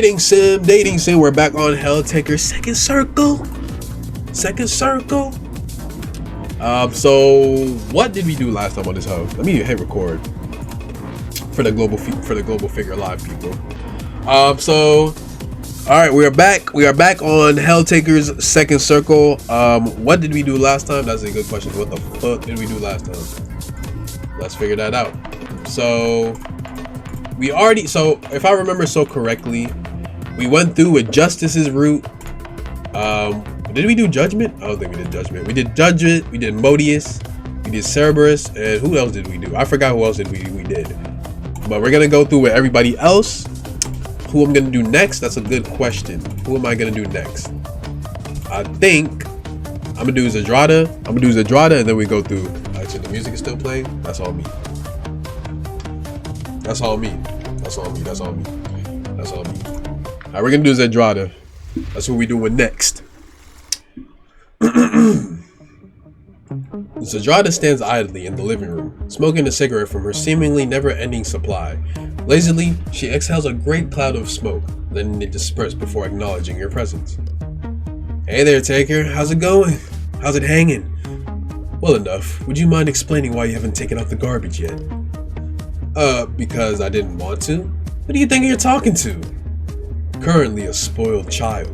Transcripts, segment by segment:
Dating sim. We're back on Helltaker Second Circle. So what did we do last time on this house? Let me hit record for the global figure live people. So all right, we are back. We are back on Helltaker's Second Circle. What did we do last time? That's a good question. What the fuck did we do last time? Let's figure that out. So if I remember so correctly, we went through with Justice's route. Did we do Judgment? I don't think we did Judgment. We did Judgment, we did Modius, we did Cerberus, and who else did we do? I forgot who else we did. But we're gonna go through with everybody else. Who I'm gonna do next? That's a good question. Who am I gonna do next? I think I'm gonna do Zadrada. And then we go through. Actually, the music is still playing. That's all me. Alright, we're gonna do Zadrada. That's what we doing next. Zadrada stands idly in the living room, smoking a cigarette from her seemingly never-ending supply. Lazily, she exhales a great cloud of smoke, letting it disperse before acknowledging your presence. Hey there, Taker. How's it going? How's it hanging? Well enough. Would you mind explaining why you haven't taken out the garbage yet? Because I didn't want to? What do you think you're talking to? Currently a spoiled child.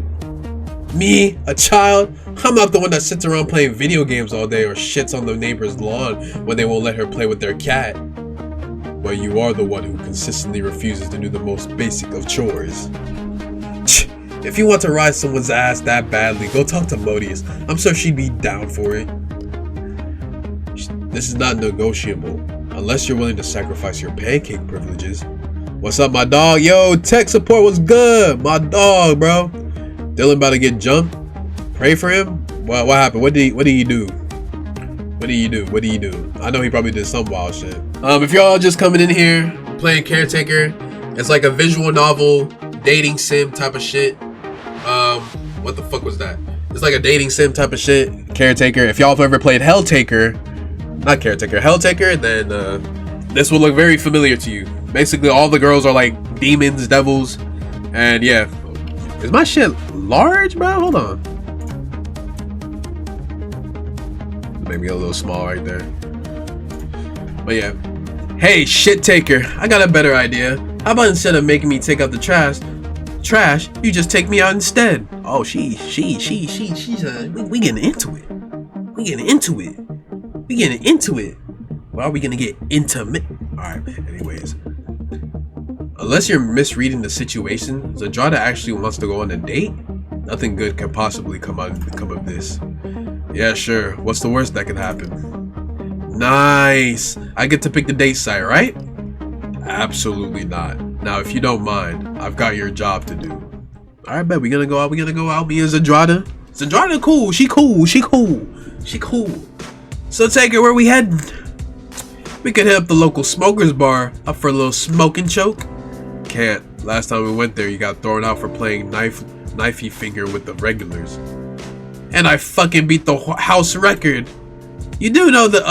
Me? A child? I'm not the one that sits around playing video games all day or shits on the neighbor's lawn when they won't let her play with their cat. But you are the one who consistently refuses to do the most basic of chores. If you want to ride someone's ass that badly, go talk to Modius. I'm sure she'd be down for it. This is not negotiable, unless you're willing to sacrifice your pancake privileges. What's up, my dog? Yo, tech support was good. My dog, bro. Dylan about to get jumped. Pray for him? What happened? What did he do? What do you do? I know he probably did some wild shit. If y'all just coming in here playing Caretaker, it's like a visual novel, dating sim type of shit. What the fuck was that? It's like a dating sim type of shit. Caretaker. If y'all have ever played Helltaker, not Caretaker, Helltaker, then this will look very familiar to you. Basically, all the girls are like demons, devils, and yeah. Is my shit large, bro? Hold on. Maybe a little small right there. But yeah. Hey, shit taker. I got a better idea. How about instead of making me take out the trash, you just take me out instead? Oh, she's we getting into it. Well, are we gonna get intimate? Alright, anyways. Unless you're misreading the situation, Zadrada actually wants to go on a date? Nothing good can possibly come of this. Yeah, sure. What's the worst that could happen? Nice! I get to pick the date site, right? Absolutely not. Now, if you don't mind, I've got your job to do. Alright, bet. We gonna go out. Me and Zadrada. Zadrada cool. She cool. So, Taker, where we heading? We could hit up the local smokers bar up for a little smoking choke. Can't. Last time we went there, you got thrown out for playing knifey finger with the regulars. And I fucking beat the house record. You do know the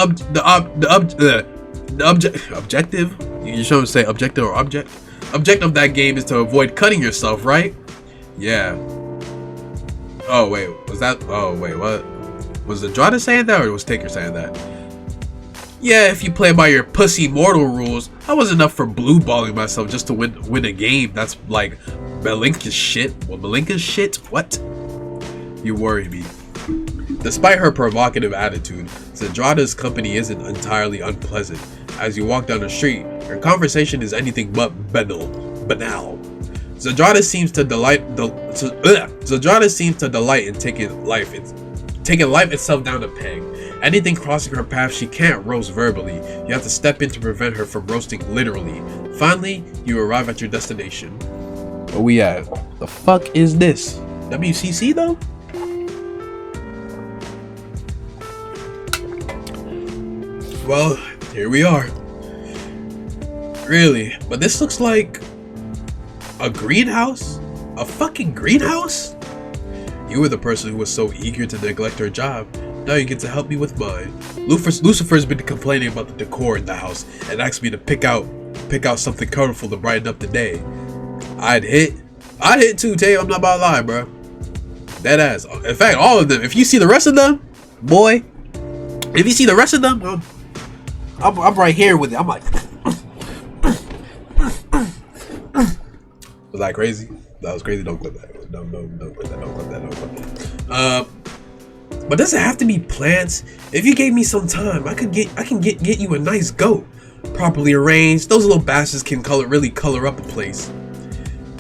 objective? You should to say objective or object? Objective of that game is to avoid cutting yourself, right? Yeah. Oh wait, what? Was Zadrada saying that or was Taker saying that? Yeah, if you play by your pussy mortal rules, I wasn't up for blue balling myself just to win a game. That's like Malinka's shit. Well, Malinka's shit? What? You worry me. Despite her provocative attitude, Zadrada's company isn't entirely unpleasant. As you walk down the street, her conversation is anything but banal. Zadrada seems to delight in taking life itself down a peg. Anything crossing her path she can't roast verbally. You have to step in to prevent her from roasting literally. Finally, you arrive at your destination. Where we at? The fuck is this? WCC though? Well, here we are. Really? But this looks like a greenhouse? A fucking greenhouse? You were the person who was so eager to neglect her job. Now you get to help me with mine. Lucifer's been complaining about the decor in the house and asked me to pick out something colorful to brighten up the day. I'd I hit too, Tay. I'm not about to lie, bro. Dead ass. In fact, all of them. If you see the rest of them, boy. If you see the rest of them, I'm right here with it. I'm like, was that crazy? That was crazy. Don't clip that. Don't clip that. Don't clip that. Don't clip that. But does it have to be plants? If you gave me some time, I can get you a nice goat, properly arranged. Those little bastards can really color up a place.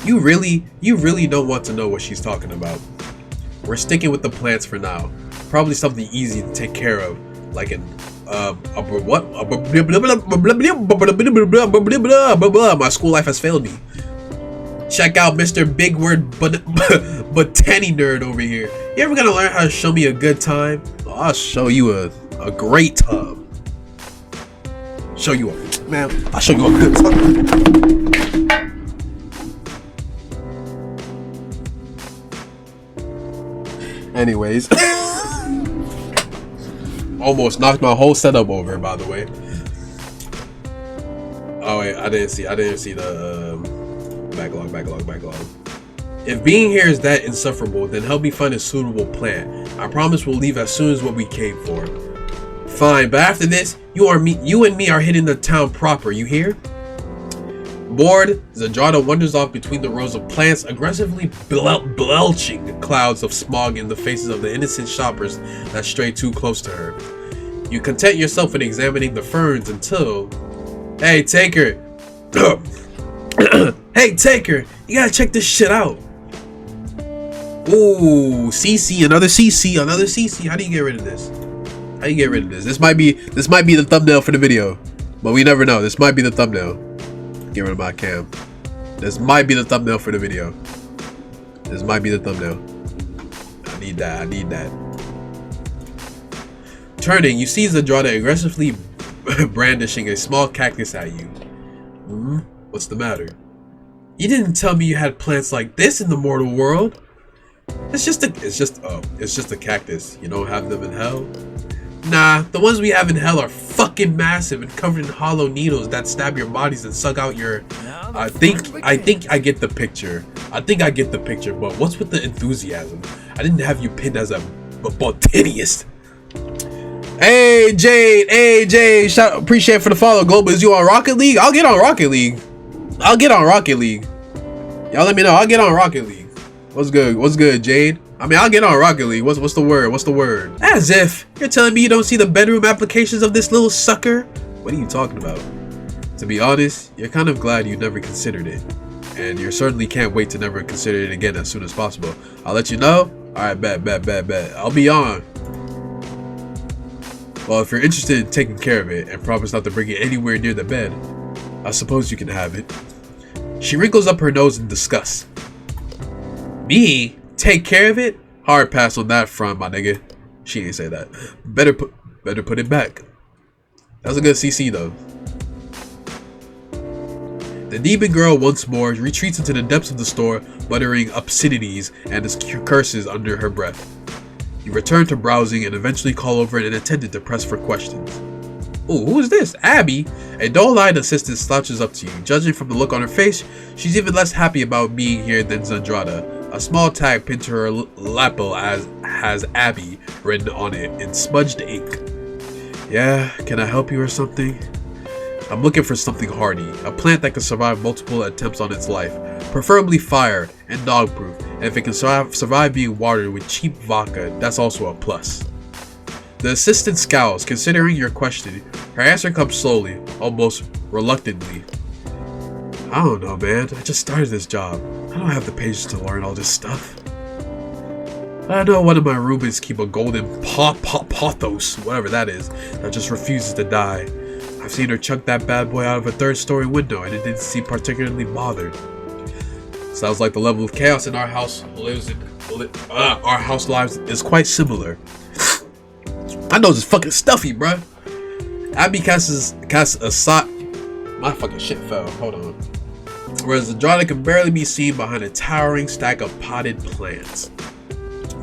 You really don't want to know what she's talking about. We're sticking with the plants for now. Probably something easy to take care of, like my school life has failed me. Check out Mr. Big Word Botany Nerd over here. You ever gonna learn how to show me a good time? I'll show you a great time. I'll show you a good time. Anyways, almost knocked my whole setup over, by the way. Oh wait, I didn't see the backlog. If being here is that insufferable, then help me find a suitable plant. I promise we'll leave as soon as what we came for. Fine, but after this, you and me are hitting the town proper, you hear? Bored, Zendratta wanders off between the rows of plants, aggressively belching clouds of smog in the faces of the innocent shoppers that stray too close to her. You content yourself with examining the ferns until... Hey, Taker! Hey, Taker! You gotta check this shit out! Ooh, CC, another CC. How do you get rid of this? This might be the thumbnail for the video, but we never know. This might be the thumbnail. Get rid of my cam. This might be the thumbnail for the video. I need that. Turning, you see Zendratta aggressively brandishing a small cactus at you. What's the matter? You didn't tell me you had plants like this in the mortal world. It's just a cactus. You don't have them in hell? Nah, the ones we have in hell are fucking massive and covered in hollow needles that stab your bodies and suck out your... I think I get the picture. But what's with the enthusiasm? I didn't have you pinned as a botanist. Hey Jade, appreciate for the follow. Global, is you on Rocket League? I'll get on Rocket League. Y'all let me know. I'll get on Rocket League. What's good, Jade? I mean, I'll get on Rocket League. What's the word? As if you're telling me you don't see the bedroom applications of this little sucker? What are you talking about? To be honest, you're kind of glad you never considered it. And you certainly can't wait to never consider it again as soon as possible. I'll let you know. Alright, bet. I'll be on. Well, if you're interested in taking care of it and promise not to bring it anywhere near the bed, I suppose you can have it. She wrinkles up her nose in disgust. Me? Take care of it? Hard pass on that front, my nigga. She ain't say that. Better put it back. That was a good CC though. The demon girl once more retreats into the depths of the store, muttering obscenities and curses under her breath. You return to browsing and eventually call over an attendant to press for questions. Ooh, who is this? Abby? A dull-eyed assistant slouches up to you. Judging from the look on her face, she's even less happy about being here than Zendratta. A small tag pinned to her lapel has Abby written on it in smudged ink. Yeah, can I help you or something? I'm looking for something hardy, a plant that can survive multiple attempts on its life, preferably fire and dog-proof, and if it can survive being watered with cheap vodka, that's also a plus. The assistant scowls, considering your question. Her answer comes slowly, almost reluctantly. I don't know, man. I just started this job. I don't have the patience to learn all this stuff. I know one of my roommates keep a golden pothos, whatever that is, that just refuses to die. I've seen her chuck that bad boy out of a third-story window, and it didn't seem particularly bothered. Sounds like the level of chaos in our house lives is quite similar. My nose is fucking stuffy, bruh. Abby casts a sock. My fucking shit fell. Hold on. Whereas Zendratta can barely be seen behind a towering stack of potted plants.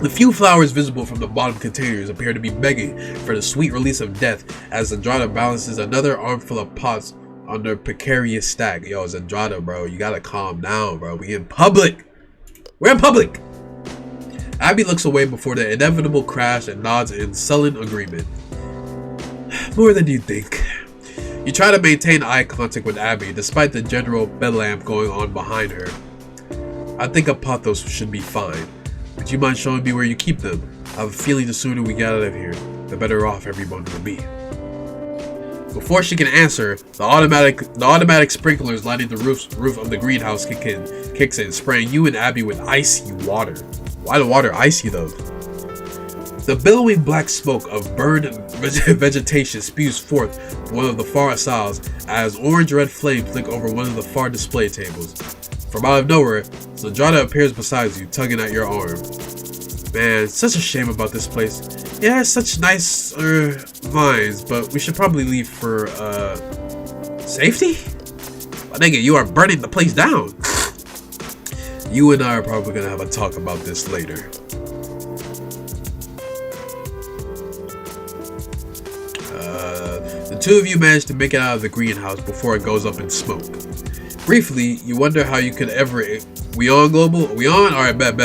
The few flowers visible from the bottom containers appear to be begging for the sweet release of death as Zendratta balances another armful of pots on their precarious stack. Yo, Zendratta, bro, you gotta calm down, bro. We in public. We're in public! Abby looks away before the inevitable crash and nods in sullen agreement. More than you think. You try to maintain eye contact with Abby, despite the general bedlam going on behind her. I think a Pothos should be fine. Would you mind showing me where you keep them? I have a feeling the sooner we get out of here, the better off everyone will be. Before she can answer, the automatic sprinklers lining the roof of the greenhouse kicks in, spraying you and Abby with icy water. Why the water icy though? The billowing black smoke of burned vegetation spews forth from one of the far aisles as orange-red flames lick over one of the far display tables. From out of nowhere, Zandrada appears beside you, tugging at your arm. Man, such a shame about this place. Yeah, such nice vines, but we should probably leave for safety? My nigga, you are burning the place down. You and I are probably gonna have a talk about this later. The two of you manage to make it out of the greenhouse before it goes up in smoke. Briefly, you wonder how you could ever... We on, Global? We on? Alright, bet.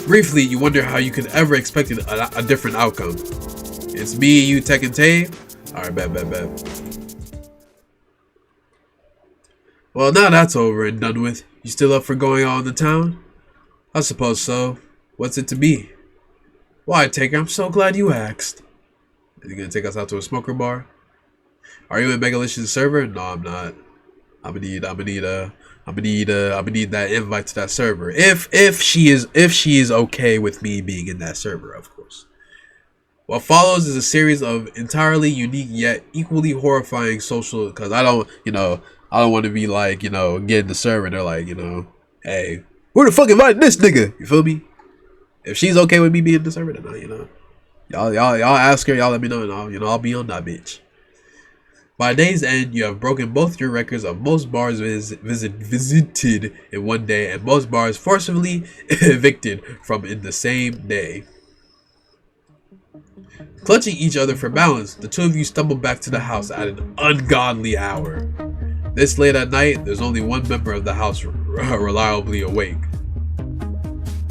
Briefly, you wonder how you could ever expect a different outcome. It's me, you, Tech, and Tay? Alright, bet. Well, now that's over and done with. You still up for going out in the town? I suppose so. What's it to be? Why, Taker, I'm so glad you asked. Are you gonna take us out to a smoker bar? Are you in Megalicious server? No, I'm not. I'm gonna need that invite to that server. If she is okay with me being in that server, of course. What follows is a series of entirely unique yet equally horrifying social. Because I don't want to be like, getting the server and they're like, hey, who the fuck invited this nigga? You feel me? If she's okay with me being in the server, then y'all ask her, y'all let me know, and I'll be on that bitch. By day's end, you have broken both your records of most bars visited in one day and most bars forcibly evicted from in the same day. Clutching each other for balance, the two of you stumble back to the house at an ungodly hour. This late at night, there's only one member of the house reliably awake.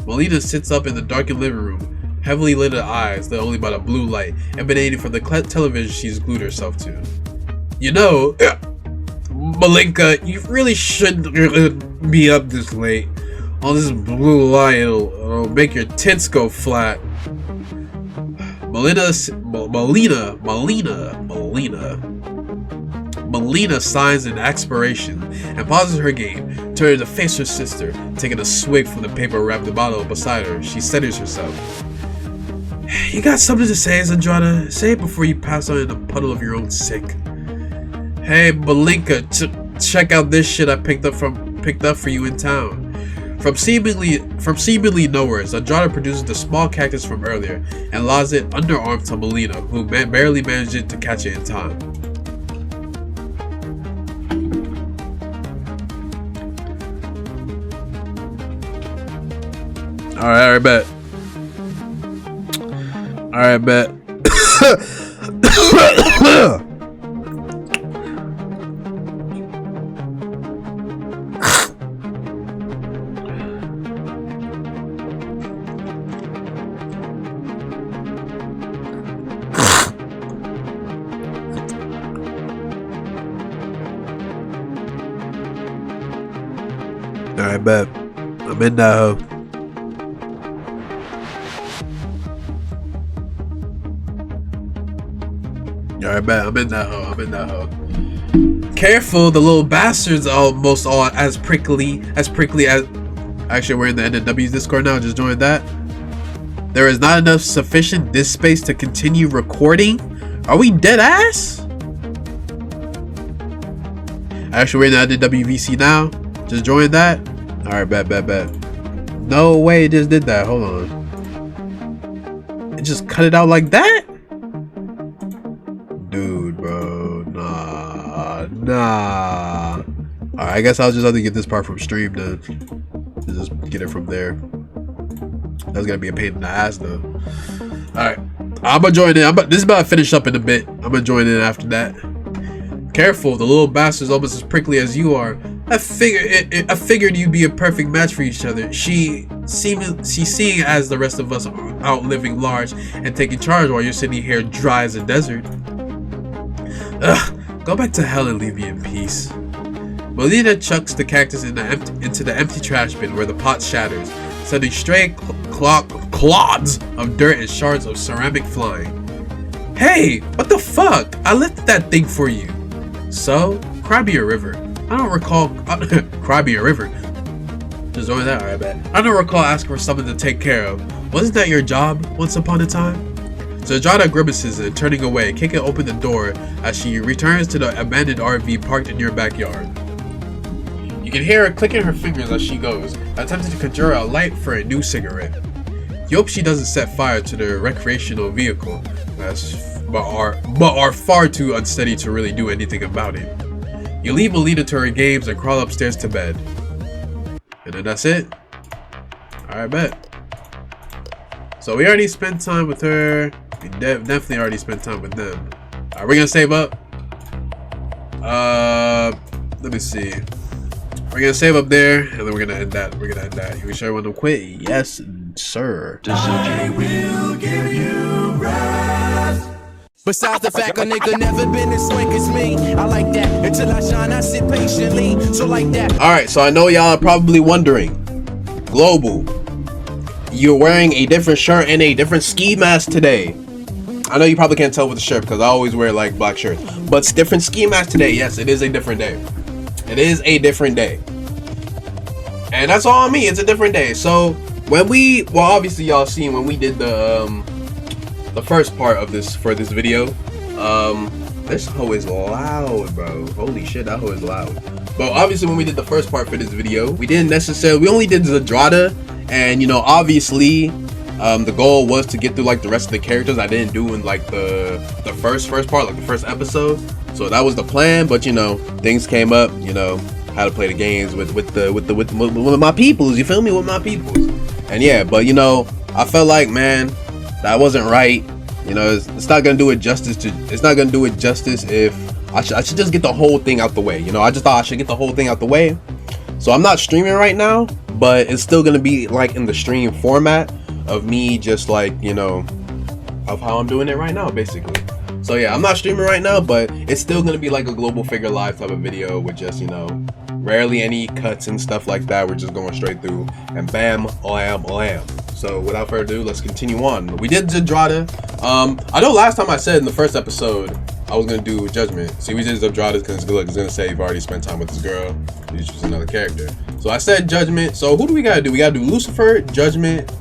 Melina sits up in the darkened living room, heavily lidded eyes lit only by the blue light emanating from the television she's glued herself to. Malinka, you really shouldn't be up this late. All this blue light, it'll make your tits go flat. Melina signs in expiration and pauses her game, turning to face her sister, taking a swig from the paper-wrapped bottle beside her. She centers herself. You got something to say, Zandrada? Say it before you pass on in a puddle of your own sick. Hey, Malinka, check out this shit I picked up for you in town. From seemingly nowhere, Zandrada produces the small cactus from earlier and laws it underarm to Melina, who barely managed to catch it in time. Alright, bet. Alright, bet. Alright, bet. I'm in that hoe. Alright, bet. I'm in that hoe. Careful, the little bastards almost all as prickly as... Actually, we're in the NW's Discord now. Just joined that. There is not enough sufficient disk space to continue recording. Are we dead ass? Actually, we're in the WVC now. Just joined that. Alright, bet. No way it just did that. Hold on. It just cut it out like that? Dude, bro. Nah. Alright, I guess I'll just have to get this part from stream then. Just get it from there. That's gonna be a pain in the ass though. Alright. I'm gonna join in. This is about to finish up in a bit. I'm gonna join in after that. Careful, the little bastard's almost as prickly as you are. I figured you'd be a perfect match for each other. She's seeing as the rest of us are out living large and taking charge while you're sitting here dry as a desert. Ugh, go back to hell and leave me in peace. Melina chucks the cactus into the empty trash bin where the pot shatters, sending stray clods of dirt and shards of ceramic flying. Hey, what the fuck? I lifted that thing for you. So, cry me a river. I don't recall. Cry me a river. Just only that, alright, bet. I don't recall asking for something to take care of. Wasn't that your job once upon a time? Zandrada grimaces and turning away, kicking open the door as she returns to the abandoned RV parked in your backyard. You can hear her clicking her fingers as she goes, attempting to conjure a light for a new cigarette. You hope she doesn't set fire to the recreational vehicle, but are far too unsteady to really do anything about it. You leave Melina to her games and crawl upstairs to bed. And then that's it. Alright, bet. So we already spent time with her. We definitely already spent time with them. Are we gonna save up? Let me see. We're gonna save up there, and then we're gonna end that. You sure you want to quit? Yes, sir. I will give you rest. Besides the fact a nigga never been as swank as me, I like that. Until I shine, I sit patiently. So like that. Alright, so I know y'all are probably wondering. Global, you're wearing a different shirt and a different ski mask today. I know you probably can't tell with the shirt because I always wear like black shirts. But it's different ski mask today. Yes, it is a different day. It is a different day. And that's all on me. It's a different day. So when obviously y'all seen when we did the first part of this for this video. This hoe is loud, bro. Holy shit, that hoe is loud. But obviously when we did the first part for this video, we only did Zandrada, and you know, obviously the goal was to get through like the rest of the characters I didn't do in like the first part, like the first episode. So that was the plan, but you know, things came up, you know, how to play the games with my peoples, you feel me, with my peoples. And yeah, but you know, I felt like, man, that wasn't right. You know, it's not gonna do it justice if I should just get the whole thing out the way. You know, I just thought I should get the whole thing out the way. So I'm not streaming right now, but it's still gonna be like in the stream format of me just like, you know, of how I'm doing it right now, basically. So yeah, I'm not streaming right now, but it's still gonna be like a Global Figure Live type of video with just, you know, rarely any cuts and stuff like that. We're just going straight through and bam, lam. So without further ado, let's continue on. We did Zandrada. I know last time I said in the first episode I was gonna do Judgment. See, we did Zandrada because look, it's gonna say you've already spent time with this girl. You choose another character. So I said Judgment. So who do we gotta do? We gotta do Lucifer, Judgment,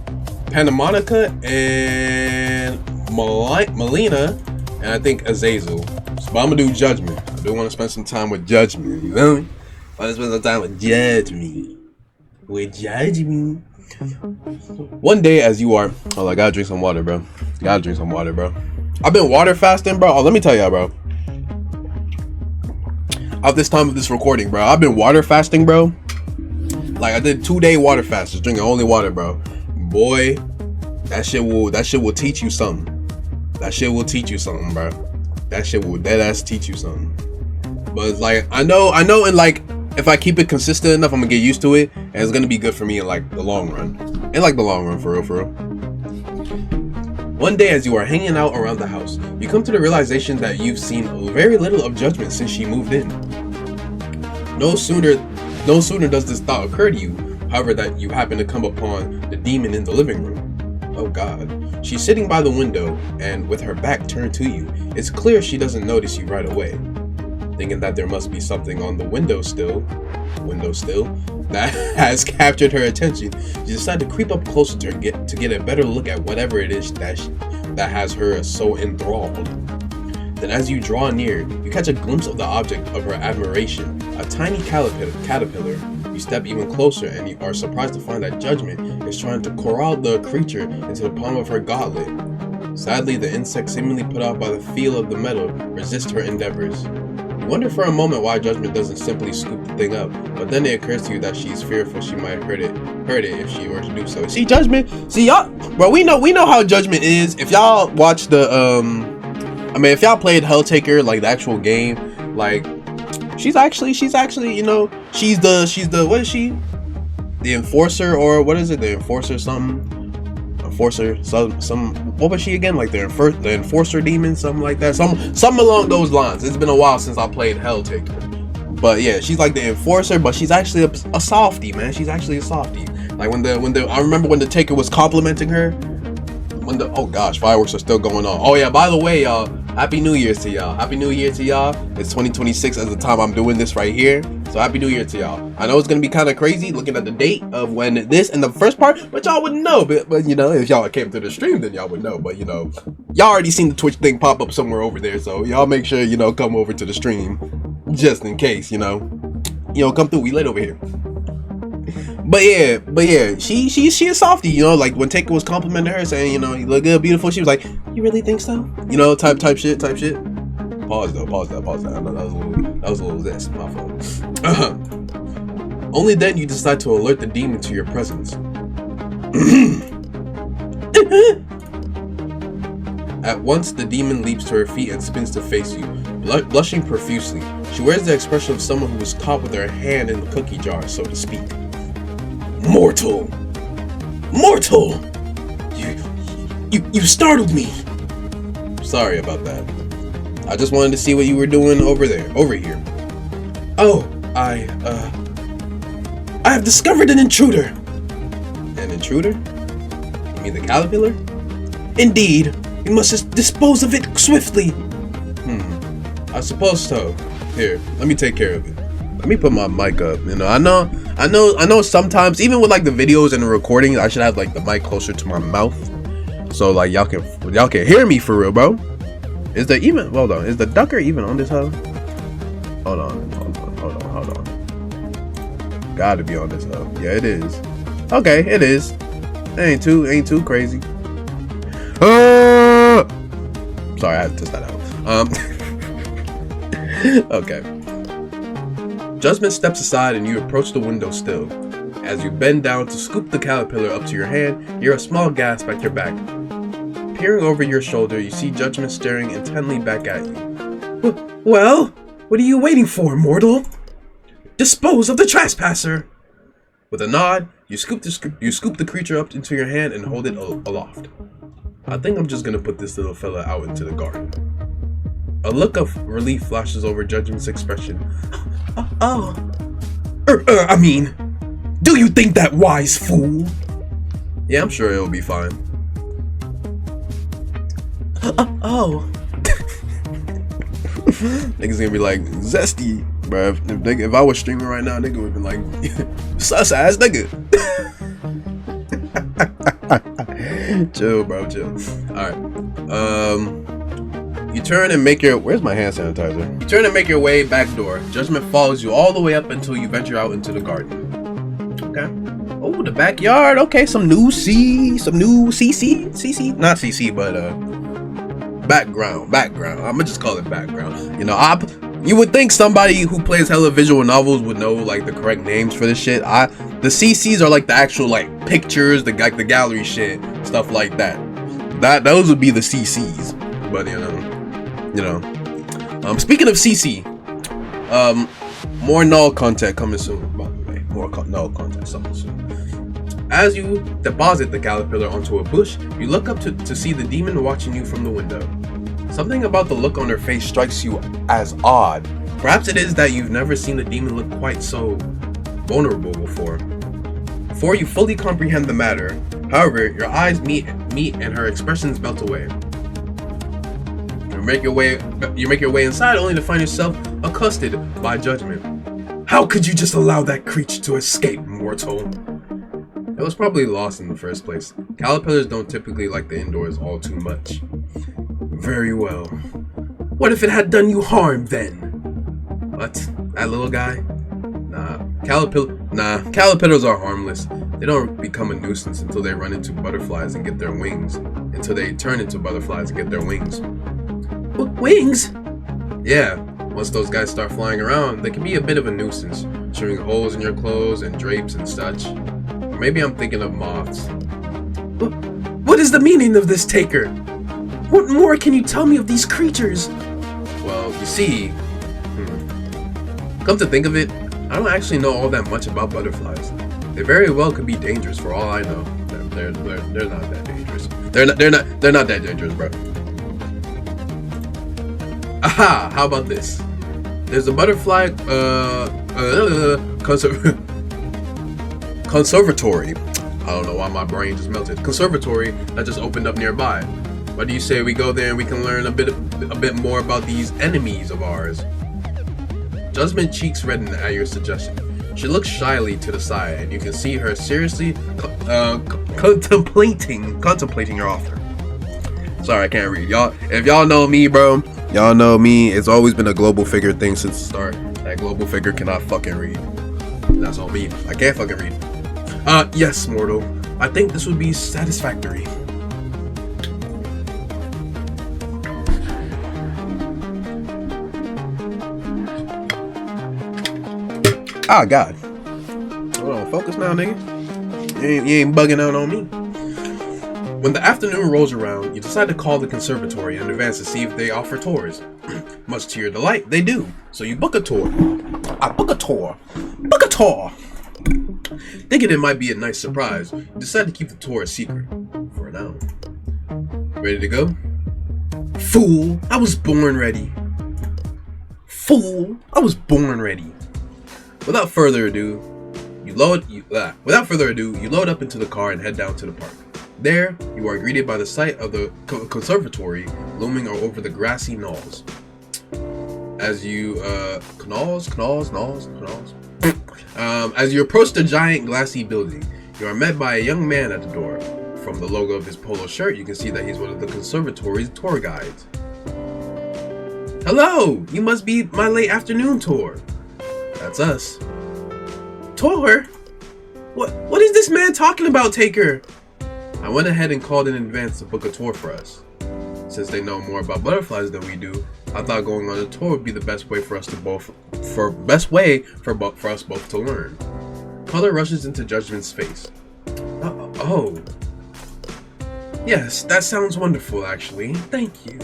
Pandamonica, and Melina, and I think Azazel. So, but I'm gonna do Judgment. I do want to spend some time with Judgment. You feel me? I want to spend some time with Judgment. One day as you are. Oh, I gotta drink some water, bro. I've been water fasting, bro. Oh, let me tell y'all, bro. At this time of this recording, bro, I've been water fasting, bro. Like I did 2-day water fast, just drinking only water, bro. Boy, that shit will teach you something. That shit will teach you something, bro. That shit will deadass teach you something. But it's like I know, and like if I keep it consistent enough, I'm gonna get used to it, and it's gonna be good for me in like the long run. For real. One day, as you are hanging out around the house, you come to the realization that you've seen very little of Judgment since she moved in. No sooner does this thought occur to you, however, that you happen to come upon the demon in the living room. Oh God. She's sitting by the window, and with her back turned to you, it's clear she doesn't notice you right away. Thinking that there must be something on the windowsill that has captured her attention, she decided to creep up closer to her to get a better look at whatever it is that has her so enthralled. Then as you draw near, you catch a glimpse of the object of her admiration, a tiny caterpillar. You step even closer and you are surprised to find that Judgment is trying to corral the creature into the palm of her gauntlet. Sadly, the insect, seemingly put off by the feel of the metal, resists her endeavors. You wonder for a moment why Judgment doesn't simply scoop the thing up, but then it occurs to you that she's fearful she might hurt it if she were to do so. See, Judgment, see y'all, bro, we know how Judgment is. If y'all watch the if y'all played Helltaker, like the actual game, like she's actually, you know, she's the what is she? The enforcer, or what is it? The enforcer something. Enforcer some what was she again? Like the enforcer demon, something like that. Something along those lines. It's been a while since I played Helltaker. But yeah, she's like the enforcer, but she's actually a softie, man. She's actually a softie. Like when the I remember when the Taker was complimenting her. Oh gosh, fireworks are still going on. Oh yeah, by the way, y'all, Happy New Year's to y'all. Happy New Year to y'all. It's 2026 at the time I'm doing this right here. So Happy New Year to y'all. I know it's gonna be kind of crazy looking at the date of when this and the first part, but y'all wouldn't know. But you know, if y'all came to the stream, then y'all would know. But you know, y'all already seen the Twitch thing pop up somewhere over there. So y'all make sure, you know, come over to the stream just in case, you know, come through. We lit over here. But yeah, she a softie, you know, like when Taker was complimenting her, saying, you know, you look good, beautiful, she was like, you really think so? You know, type shit. Pause that. I know that was a little this, my fault. Only then you decide to alert the demon to your presence. At once, the demon leaps to her feet and spins to face you, blushing profusely. She wears the expression of someone who was caught with her hand in the cookie jar, so to speak. Mortal! You startled me! Sorry about that. I just wanted to see what you were doing over here. Oh, I have discovered an intruder! An intruder? You mean the caterpillar? Indeed. We must dispose of it swiftly. I suppose so. Here, let me take care of it. Let me put my mic up. You know, I know sometimes, even with like the videos and the recording, I should have like the mic closer to my mouth. So like y'all can hear me for real, bro. Is the ducker even on this hoe? Hold on. Gotta be on this hoe. Yeah, it is. Okay, it is. Ain't too crazy. Sorry, I had to test that out. Okay. Judgment steps aside and you approach the window still. As you bend down to scoop the caterpillar up to your hand, you hear a small gasp at your back. Peering over your shoulder, you see Judgment staring intently back at you. Well, what are you waiting for, mortal? Dispose of the trespasser! With a nod, you scoop the creature up into your hand and hold it aloft. I think I'm just gonna put this little fella out into the garden. A look of relief flashes over Judgment's expression. I mean, do you think that, wise fool? Yeah, I'm sure it'll be fine. Niggas gonna be like, zesty, bruh. If I was streaming right now, nigga would be like, sus ass nigga. Chill, bro, chill. Alright. You turn and make your... Where's my hand sanitizer? You turn and make your way back door. Judgment follows you all the way up until you venture out into the garden. Okay. Oh, the backyard. Okay, some new CC? Not CC, but background. I'ma just call it background. You know, you would think somebody who plays hella visual novels would know like the correct names for this shit. The CCs are like the actual like pictures, the gallery shit, stuff like that. Those would be the CCs. But you know, speaking of CC, more null content coming soon. By the way, more null content coming soon. As you deposit the caterpillar onto a bush, you look up to see the demon watching you from the window. Something about the look on her face strikes you as odd. Perhaps it is that you've never seen the demon look quite so vulnerable before. Before you fully comprehend the matter, however, your eyes meet and her expressions melt away. You make your way inside only to find yourself accosted by Judgment. How could you just allow that creature to escape, mortal? It was probably lost in the first place. Caterpillars don't typically like the indoors all too much. Very well. What if it had done you harm then? What? That little guy? Nah. Caterpillars are harmless. They don't become a nuisance until they run into butterflies and get their wings. Until they turn into butterflies and get their wings. Wings? Yeah. Once those guys start flying around, they can be a bit of a nuisance, showing holes in your clothes and drapes and such. Or maybe I'm thinking of moths. What is the meaning of this, Taker? What more can you tell me of these creatures? Well, you see, come to think of it, I don't actually know all that much about butterflies. They very well could be dangerous for all I know. They're not that dangerous. They're not that dangerous, bro. Aha! How about this? There's a butterfly conservatory. I don't know why my brain just melted. Conservatory that just opened up nearby. What do you say we go there and we can learn a bit more about these enemies of ours? Judgment cheeks redden at your suggestion. She looks shyly to the side, and you can see her seriously contemplating your offer. Sorry, I can't read. Y'all, if y'all know me, bro, y'all know me. It's always been a global figure thing since the start. That global figure cannot fucking read. That's on me. I can't fucking read. Yes, mortal. I think this would be satisfactory. Ah, God. Hold on, focus now, nigga. You ain't bugging out on me. When the afternoon rolls around, you decide to call the conservatory in advance to see if they offer tours. Much to your delight, they do. So you book a tour. Book a tour. Thinking it might be a nice surprise, you decide to keep the tour a secret. For now. Ready to go? Fool, I was born ready. Without further ado, you load up into the car and head down to the park. There, you are greeted by the sight of the conservatory looming over the grassy knolls. As you as you approach the giant glassy building, you are met by a young man at the door. From the logo of his polo shirt, you can see that he's one of the conservatory's tour guides. Hello, you must be my late afternoon tour. That's us. Tour? What is this man talking about, Taker? I went ahead and called in advance to book a tour for us. Since they know more about butterflies than we do, I thought going on a tour would be the best way for us both to learn. Color rushes into Judgment's face. Oh. Yes, that sounds wonderful, actually. Thank you.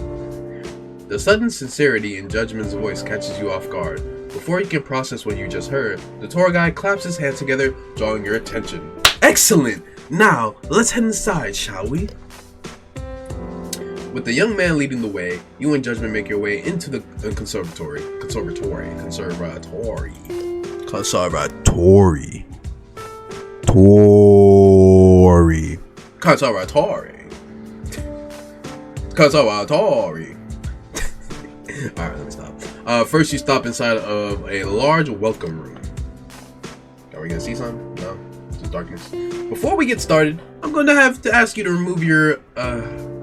The sudden sincerity in Judgment's voice catches you off guard. Before you can process what you just heard, the tour guide claps his hands together, drawing your attention. Excellent! Now, let's head inside, shall we? With the young man leading the way, you and Judgment make your way into the conservatory. Conservatory. Alright, let me stop. First, you stop inside of a large welcome room. Are we gonna see something? No? It's just darkness. Before we get started, I'm gonna have to ask you to remove your,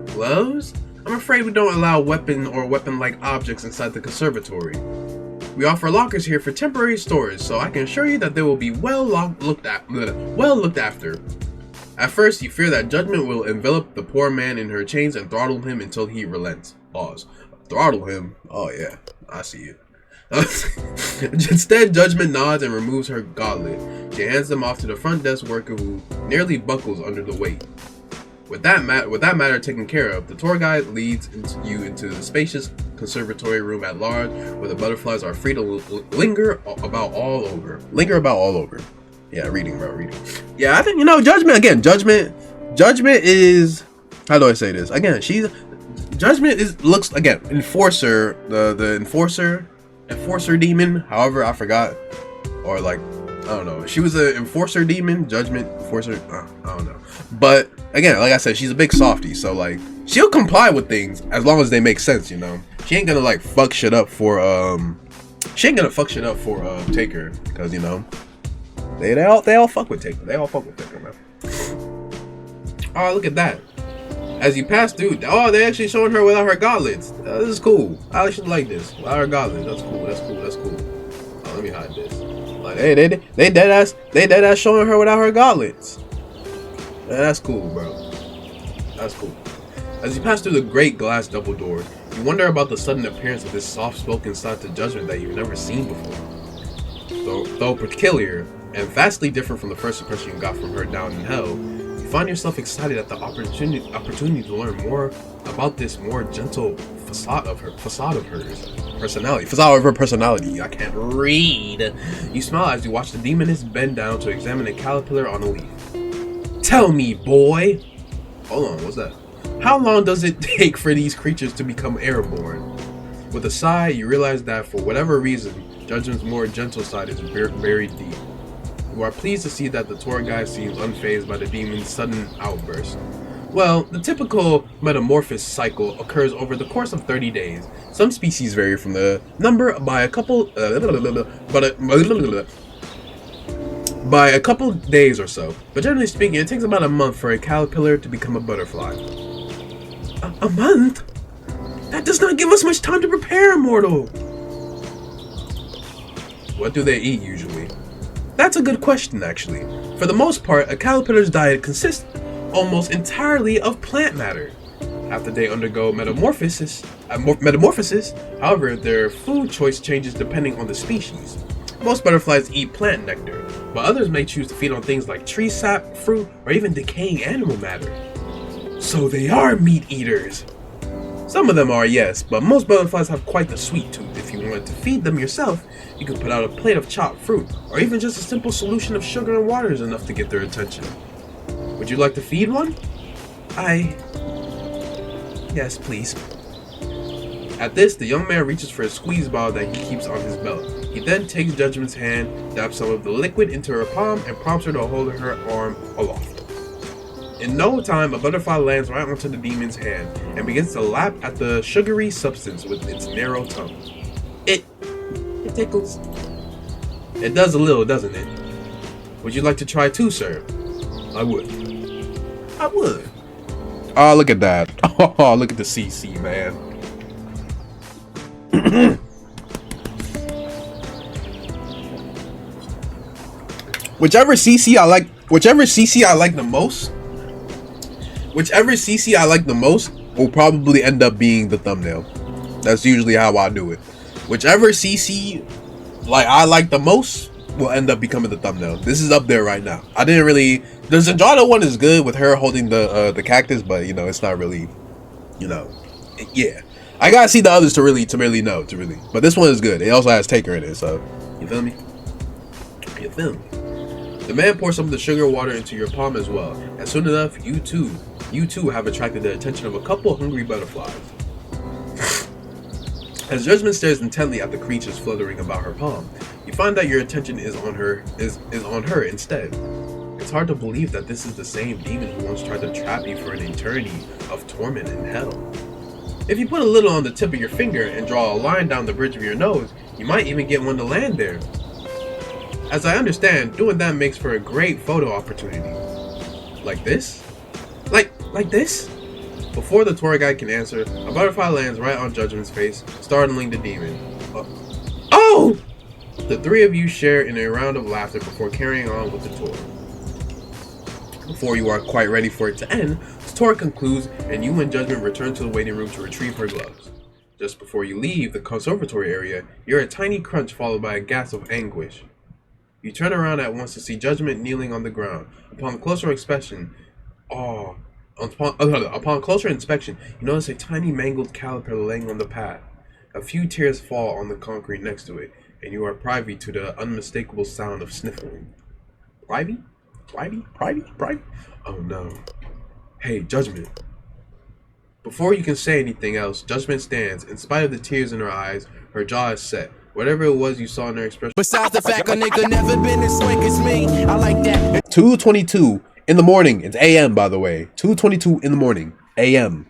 gloves? I'm afraid we don't allow weapon or weapon-like objects inside the conservatory. We offer lockers here for temporary storage, so I can assure you that they will be well looked after. At first, you fear that Judgment will envelop the poor man in her chains and throttle him until he relents. Pause. Throttle him? Oh yeah, I see it. Instead, Judgment nods and removes her gauntlet. She hands them off to the front desk worker who nearly buckles under the weight. With that matter taken care of, the tour guide leads you into the spacious conservatory room at large, where the butterflies are free to linger about all over. Yeah, reading. Yeah, I think, Judgment is, how do I say this? Again, looks again, enforcer, the enforcer demon, however, I forgot, or like, I don't know. She was an enforcer demon, Judgment, enforcer, I don't know. But again, like I said, she's a big softie, so like, she'll comply with things as long as they make sense, She ain't gonna like fuck shit up for Taker, because they all fuck with Taker. Man. Oh, look at that. As you pass through, they're actually showing her without her gauntlets. This is cool. I actually like this. Without her gauntlets. That's cool. Oh, let me hide this. Like, hey, they dead ass showing her without her gauntlets. Man, that's cool, bro. That's cool. As you pass through the great glass double door, you wonder about the sudden appearance of this soft-spoken side to Judgment that you've never seen before. Though peculiar and vastly different from the first impression you got from her down in hell, you find yourself excited at the opportunity to learn more about this more gentle facade of her personality. I can't read. You smile as you watch the demoness bend down to examine a caterpillar on a leaf. Tell me, boy. Hold on, what's that? How long does it take for these creatures to become airborne? With a sigh, you realize that for whatever reason, Judgment's more gentle side is buried deep. You are pleased to see that the tour guide seems unfazed by the demon's sudden outburst. Well, the typical metamorphosis cycle occurs over the course of 30 days. Some species vary from the number by a couple days or so. But generally speaking, it takes about a month for a caterpillar to become a butterfly. A month? That does not give us much time to prepare, immortal. What do they eat usually? That's a good question, actually. For the most part, a caterpillar's diet consists almost entirely of plant matter. After they undergo metamorphosis, however, their food choice changes depending on the species. Most butterflies eat plant nectar, but others may choose to feed on things like tree sap, fruit, or even decaying animal matter. So they are meat eaters. Some of them are, yes, but most butterflies have quite the sweet tooth. If you wanted to feed them yourself, you could put out a plate of chopped fruit, or even just a simple solution of sugar and water is enough to get their attention. Would you like to feed one? Yes, please. At this, the young man reaches for a squeeze bottle that he keeps on his belt. He then takes Judgment's hand, dabs some of the liquid into her palm, and prompts her to hold her arm aloft. In no time, a butterfly lands right onto the demon's hand and begins to lap at the sugary substance with its narrow tongue. It tickles. It does a little, doesn't it? Would you like to try too, sir? I would. Oh, look at that. Oh, look at the CC, man. Whichever CC I like the most will probably end up being the thumbnail. That's usually how I do it. Whichever CC I like the most will end up becoming the thumbnail. This is up there right now. I didn't really. The Zandrado one is good with her holding the cactus, but it's not really, yeah. I gotta see the others to really know. But this one is good. It also has Taker in it, so you feel me? The man pours some of the sugar water into your palm as well, and soon enough, you too have attracted the attention of a couple of hungry butterflies. As Judgment stares intently at the creatures fluttering about her palm, you find that your attention is on her instead. It's hard to believe that this is the same demon who once tried to trap you for an eternity of torment in hell. If you put a little on the tip of your finger and draw a line down the bridge of your nose, you might even get one to land there. As I understand, doing that makes for a great photo opportunity. Like this? Like this? Before the tour guide can answer, a butterfly lands right on Judgment's face, startling the demon. Oh! The three of you share in a round of laughter before carrying on with the tour. Before you are quite ready for it to end, the tour concludes and you and Judgment return to the waiting room to retrieve her gloves. Just before you leave the conservatory area, you hear a tiny crunch followed by a gasp of anguish. You turn around at once to see Judgment kneeling on the ground. Upon closer inspection, you notice a tiny mangled caterpillar laying on the path. A few tears fall on the concrete next to it, and you are privy to the unmistakable sound of sniffling. Privy? Oh no. Hey, Judgment. Before you can say anything else, Judgment stands. In spite of the tears in her eyes, her jaw is set. Whatever it was you saw in her expression. Besides the fact a nigga never been as swank as me, I like that. 2:22 in the morning. It's AM, by the way. 2:22 in the morning. AM.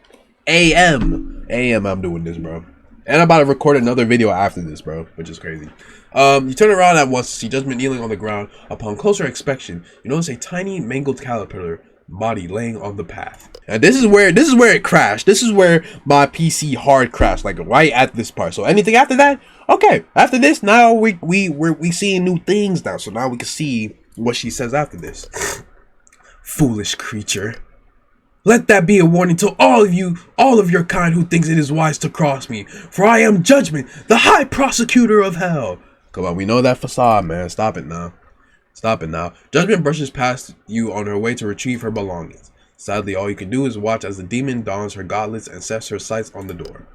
I'm doing this, bro. And I'm about to record another video after this, bro, which is crazy. You turn around at once to see Judgment kneeling on the ground. Upon closer inspection, you notice a tiny mangled caterpillar body laying on the path. And this is where it crashed. This is where my PC hard crashed, like right at this part. So anything after that, okay. After this, now we seeing new things now. So now we can see what she says after this. Foolish creature. Let that be a warning to all of your kind who thinks it is wise to cross me. For I am Judgment, the high prosecutor of hell. Come on, we know that facade, man. Stop it now. Judgment brushes past you on her way to retrieve her belongings. Sadly, all you can do is watch as the demon dons her gauntlets and sets her sights on the door.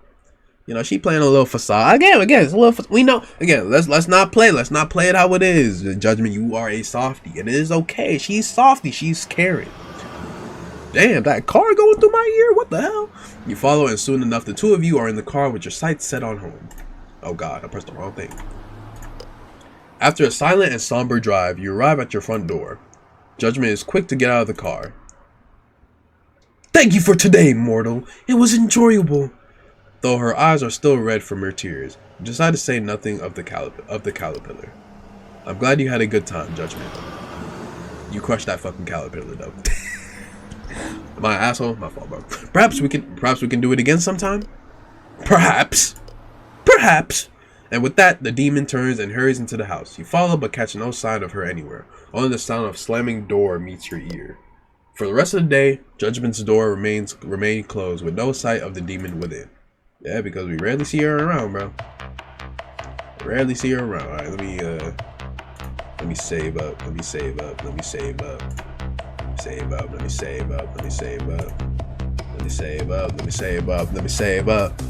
You know, she playing a little facade. Again, it's a little. We know. Again, let's not play. Let's not play it how it is. Judgment, you are a softie. It is okay. She's softie. She's caring. Damn, that car going through my ear. What the hell? You follow, and soon enough, the two of you are in the car with your sights set on home. Oh God, I pressed the wrong thing. After a silent and somber drive, you arrive at your front door. Judgment is quick to get out of the car. Thank you for today, mortal. It was enjoyable. Though her eyes are still red from her tears, you decide to say nothing of the caterpillar. I'm glad you had a good time, Judgment. You crushed that fucking caterpillar, though. Am I an asshole? My fault, bro. Perhaps we can do it again sometime. Perhaps. And with that, the demon turns and hurries into the house. You follow, but catch no sign of her anywhere. Only the sound of slamming door meets your ear. For the rest of the day, Judgment's door remain closed with no sight of the demon within. Yeah, because we rarely see her around, bro. Rarely see her around. All right, let me save up. Let me save up. Let me save up. Save up. Let me save up. Let me save up. Let me save up. Let me save up. Let me save up.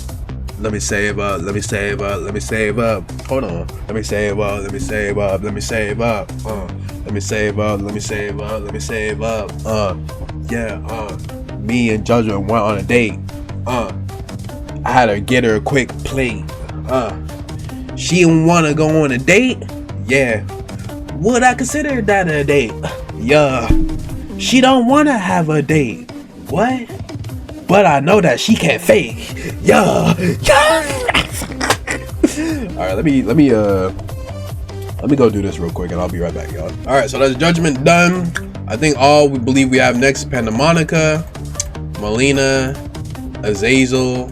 Let me save up. Let me save up. Let me save up. Hold on. Let me save up. Let me save up. Let me save up. Let me save up. Let me save up. Let me save up. Yeah. Me and Judgment went on a date. I had to get her a quick plate. She didn't wanna go on a date? Yeah. Would I consider that a date? Yeah. She don't wanna have a date. What? But I know that she can't fake. Yeah. Alright, let me go do this real quick and I'll be right back, y'all. Alright, so that's Judgment done. I think all we believe we have next, Pandamonica, Melina, Azazel,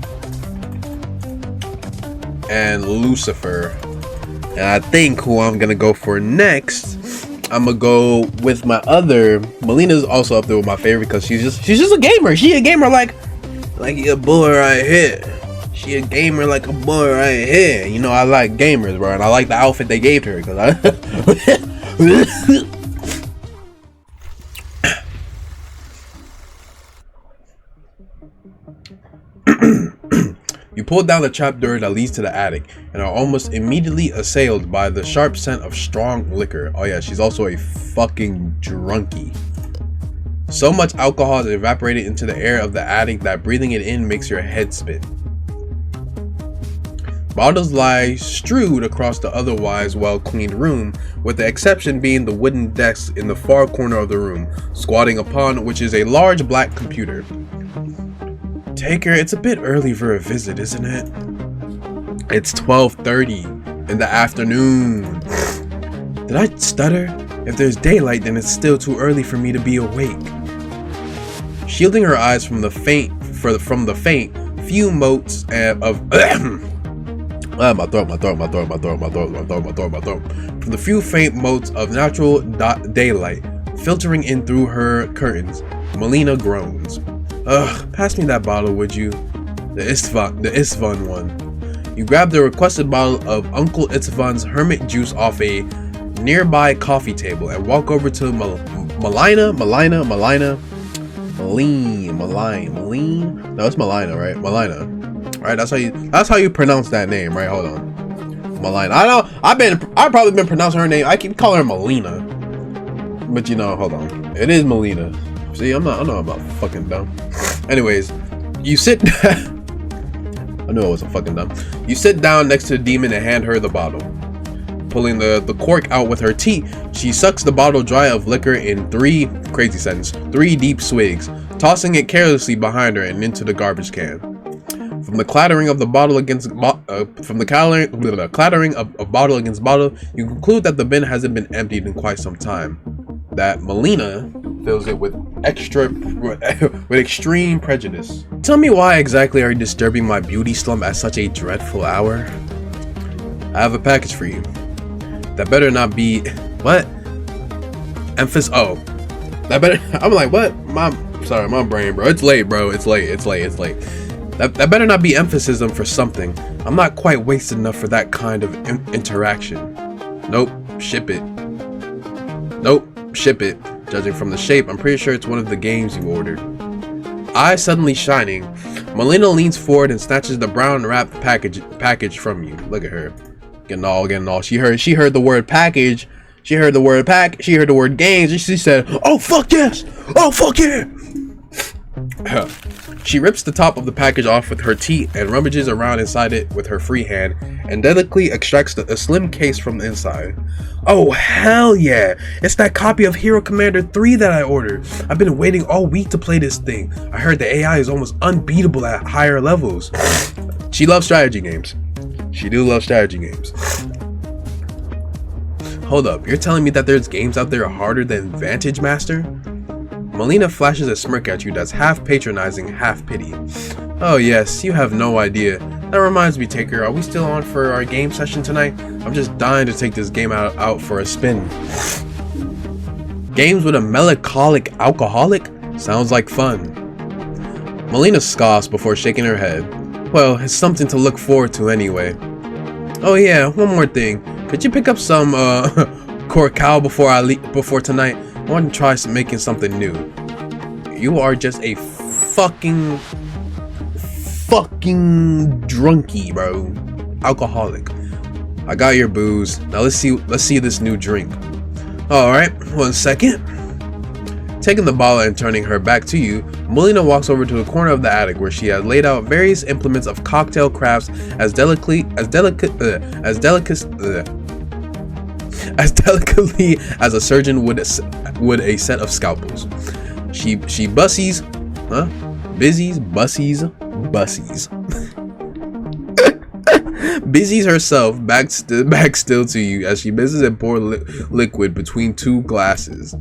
and Lucifer. And I think who I'm gonna go for next, I'm gonna go with my other. Melina's also up there with my favorite because she's just a gamer. She a gamer like a boy right here. She a gamer like a boy right here. You know, I like gamers, bro, and I like the outfit they gave her because I You pull down the trapdoor that leads to the attic and are almost immediately assailed by the sharp scent of strong liquor. Oh yeah, she's also a fucking drunkie. So much alcohol has evaporated into the air of the attic that breathing it in makes your head spin. Bottles lie strewed across the otherwise well-cleaned room, with the exception being the wooden desk in the far corner of the room, squatting upon which is a large black computer. Taker, it's a bit early for a visit, isn't it? It's 12:30 in the afternoon. Did I stutter? If there's daylight, then it's still too early for me to be awake. Shielding her eyes from the faint few motes of my throat. From the few faint motes of natural daylight filtering in through her curtains, Melina groans. Ugh, pass me that bottle, would you? The Istvan one. You grab the requested bottle of Uncle Istvan's hermit juice off a nearby coffee table and walk over to Melina. No, it's Melina, right? Melina. Right, that's how you pronounce that name, right? Hold on. Melina. I know I've probably been pronouncing her name. I keep calling her Melina. But you know, hold on. It is Melina. See, I know I'm not fucking dumb. Anyways, you sit down. I knew I wasn't fucking dumb. You sit down next to the demon and hand her the bottle. Pulling the cork out with her teeth, she sucks the bottle dry of liquor in 3 deep swigs, tossing it carelessly behind her and into the garbage can. From the clattering of the bottle against clattering of bottle against bottle, you conclude that the bin hasn't been emptied in quite some time. That Melina fills it with extreme prejudice. Tell me, why exactly are you disturbing my beauty slump at such a dreadful hour? I have a package for you. That better not be what? Emphasis. Oh, that better. I'm like, what? My brain, bro. It's late, bro. It's late. That better not be emphasis for something. I'm not quite wasted enough for that kind of interaction. Nope. Ship it. Judging from the shape, I'm pretty sure it's one of the games you ordered. Eyes suddenly shining, Melina leans forward and snatches the brown wrapped package from you. Look at her. Getting all. She heard the word package. She heard the word she heard the word games, and she said, "Oh fuck yes! Oh fuck yeah!" She rips the top of the package off with her teeth and rummages around inside it with her free hand and delicately extracts a slim case from the inside. Oh hell yeah! It's that copy of Hero Commander 3 that I ordered. I've been waiting all week to play this thing. I heard the AI is almost unbeatable at higher levels. She loves strategy games. She do love strategy games. Hold up, you're telling me that there's games out there harder than Vantage Master? Melina flashes a smirk at you that's half patronizing, half pity. Oh yes, you have no idea. That reminds me, Taker, are we still on for our game session tonight? I'm just dying to take this game out for a spin. Games with a melancholic alcoholic? Sounds like fun. Melina scoffs before shaking her head. Well, it's something to look forward to anyway. Oh yeah, one more thing. Could you pick up some Corcal before tonight? I want to try making something new. You are just a fucking drunkie, bro. Alcoholic. I got your booze. Now let's see this new drink. Alright, 1 second. Taking the bottle and turning her back to you, Melina walks over to the corner of the attic where she has laid out various implements of cocktail crafts as delicately as a surgeon would a set of scalpels. She bussies herself back still to you as she busies and pour liquid between two glasses.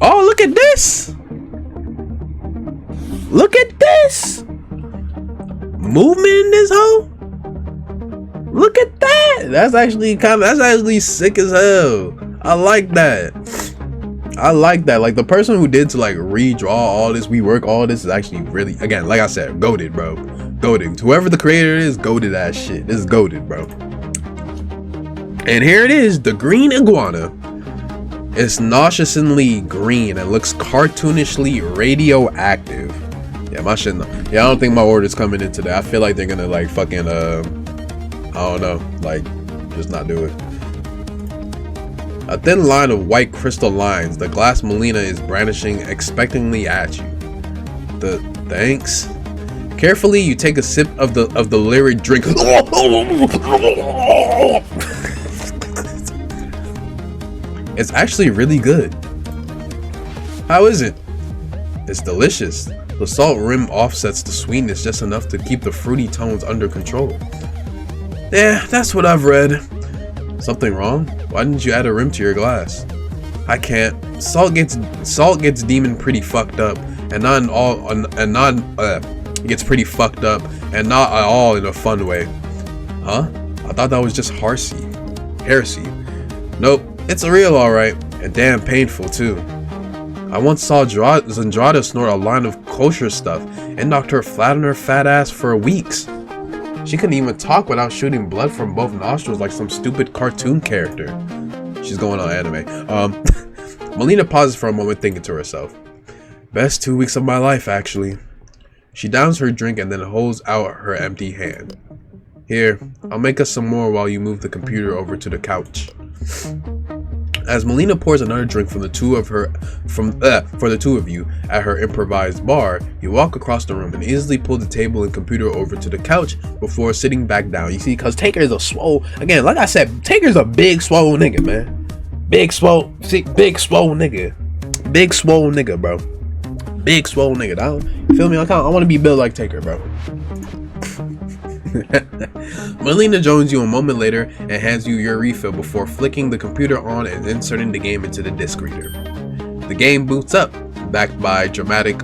Oh, look at this! Look at this! Movement in this hoe? Look at that! That's actually sick as hell. I like that. Like the person who did to like redraw all this, rework all this is actually really, again, like I said, goated, bro. Goated. Whoever the creator is, goated that shit. This is goated, bro. And here it is, the green iguana. It's nauseously green and looks cartoonishly radioactive. Yeah, my shit. Yeah, I don't think my order's coming in today. I feel like they're gonna like fucking I don't know, like just not do it. A thin line of white crystal lines the glass Melina is brandishing expectantly at you. Thanks. Carefully, you take a sip of the lyric drink. It's actually really good. How is it? It's delicious. The salt rim offsets the sweetness just enough to keep the fruity tones under control. Yeah, that's what I've read. Something wrong? Why didn't you add a rim to your glass? I can't. Salt gets demon pretty fucked up, and not gets pretty fucked up, and not at all in a fun way. Huh? I thought that was just heresy. Nope. It's real, alright, and damn painful too. I once saw Zendrada snort a line of kosher stuff and knocked her flat on her fat ass for weeks. She couldn't even talk without shooting blood from both nostrils like some stupid cartoon character. She's going on anime. Melina pauses for a moment thinking to herself. Best 2 weeks of my life, actually. She downs her drink and then holds out her empty hand. Here, I'll make us some more while you move the computer over to the couch. As Melina pours another drink for the two of you at her improvised bar, you walk across the room and easily pull the table and computer over to the couch before sitting back down. You see, cause Taker is a swole. Again, like I said, Taker's a big swole nigga, man. Big swole nigga. Big swole nigga, bro. Big swole nigga. You feel me? I want to be built like Taker, bro. Melina joins you a moment later and hands you your refill before flicking the computer on and inserting the game into the disc reader. The game boots up, backed by dramatic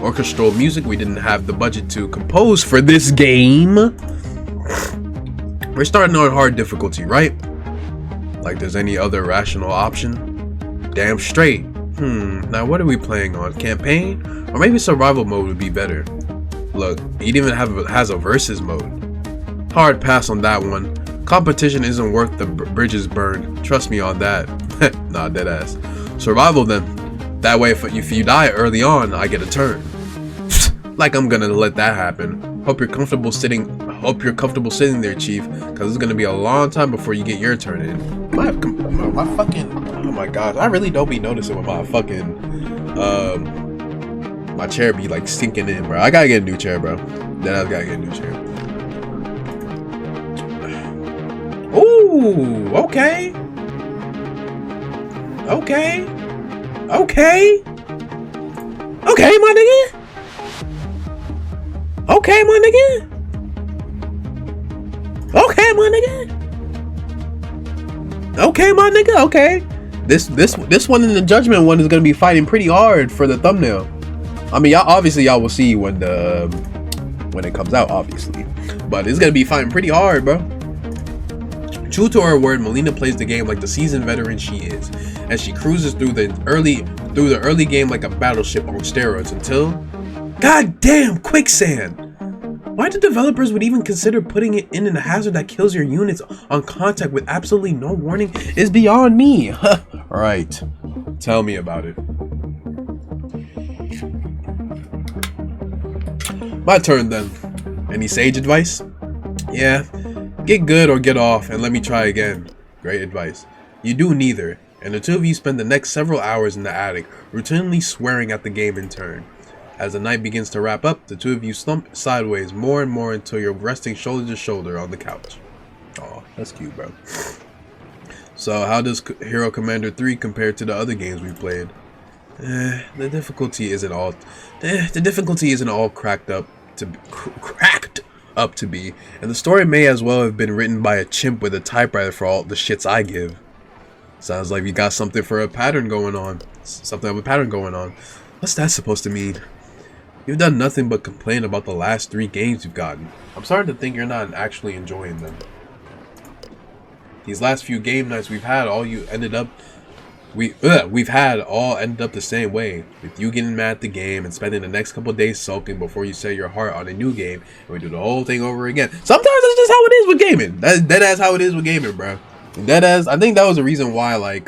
orchestral music we didn't have the budget to compose for this game. We're starting on hard difficulty, right? Like there's any other rational option? Damn straight. Now what are we playing on? Campaign? Or maybe survival mode would be better. Look, it even has a versus mode. Hard pass on that one. Competition isn't worth the bridges burned. Trust me on that. Nah, deadass. Survival then. That way if you die early on, I get a turn. Like I'm gonna let that happen. Hope you're comfortable sitting there, Chief, because it's gonna be a long time before you get your turn in. My fucking, oh my god, I really don't be noticing when my fucking my chair be like sinking in, bro. I gotta get a new chair, bro. Then I gotta get a new chair. Ooh, okay. Okay, my nigga. Okay, my nigga. Okay, my nigga. Okay, my nigga. Okay. This one in the judgment one is gonna be fighting pretty hard for the thumbnail. I mean, y'all will see when it comes out, obviously. But it's gonna be fighting pretty hard, bro. True to her word, Mileena plays the game like the seasoned veteran she is, and she cruises through the early game like a battleship on steroids until, goddamn, quicksand. Why the developers would even consider putting it in a hazard that kills your units on contact with absolutely no warning is beyond me. Right, tell me about it. My turn then. Any sage advice? Yeah. Get good or get off and let me try again. Great advice. You do neither, and the two of you spend the next several hours in the attic, routinely swearing at the game in turn. As the night begins to wrap up, the two of you slump sideways more and more until you're resting shoulder to shoulder on the couch. Aw, that's cute, bro. So, how does Hero Commander 3 compare to the other games we've played? The difficulty isn't all cracked up to be, and the story may as well have been written by a chimp with a typewriter for all the shits I give. Sounds like you got something of a pattern going on. What's that supposed to mean? You've done nothing but complain about the last 3 games you've gotten. I'm starting to think you're not actually enjoying them. These last few game nights we've had all ended up the same way, with you getting mad at the game and spending the next couple days sulking before you set your heart on a new game, and we do the whole thing over again. Sometimes that's just how it is with gaming. That's how it is with gaming, bro. I think that was the reason why, like,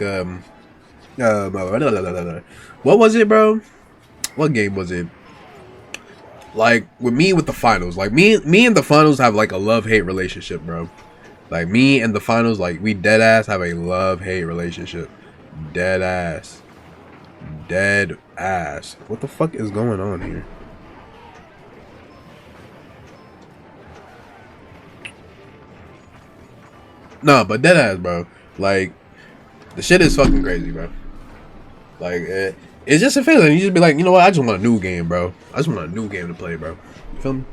what was it, bro? What game was it? Like, with the finals, like me and the finals have like a love-hate relationship, bro. Like, me and the finals, like, we dead ass have a love-hate relationship. Dead ass. What the fuck is going on here? No, but dead ass, bro. Like, the shit is fucking crazy, bro. Like, it's just a feeling. You just be like, you know what? I just want a new game, bro. I just want a new game to play, bro. You feel me?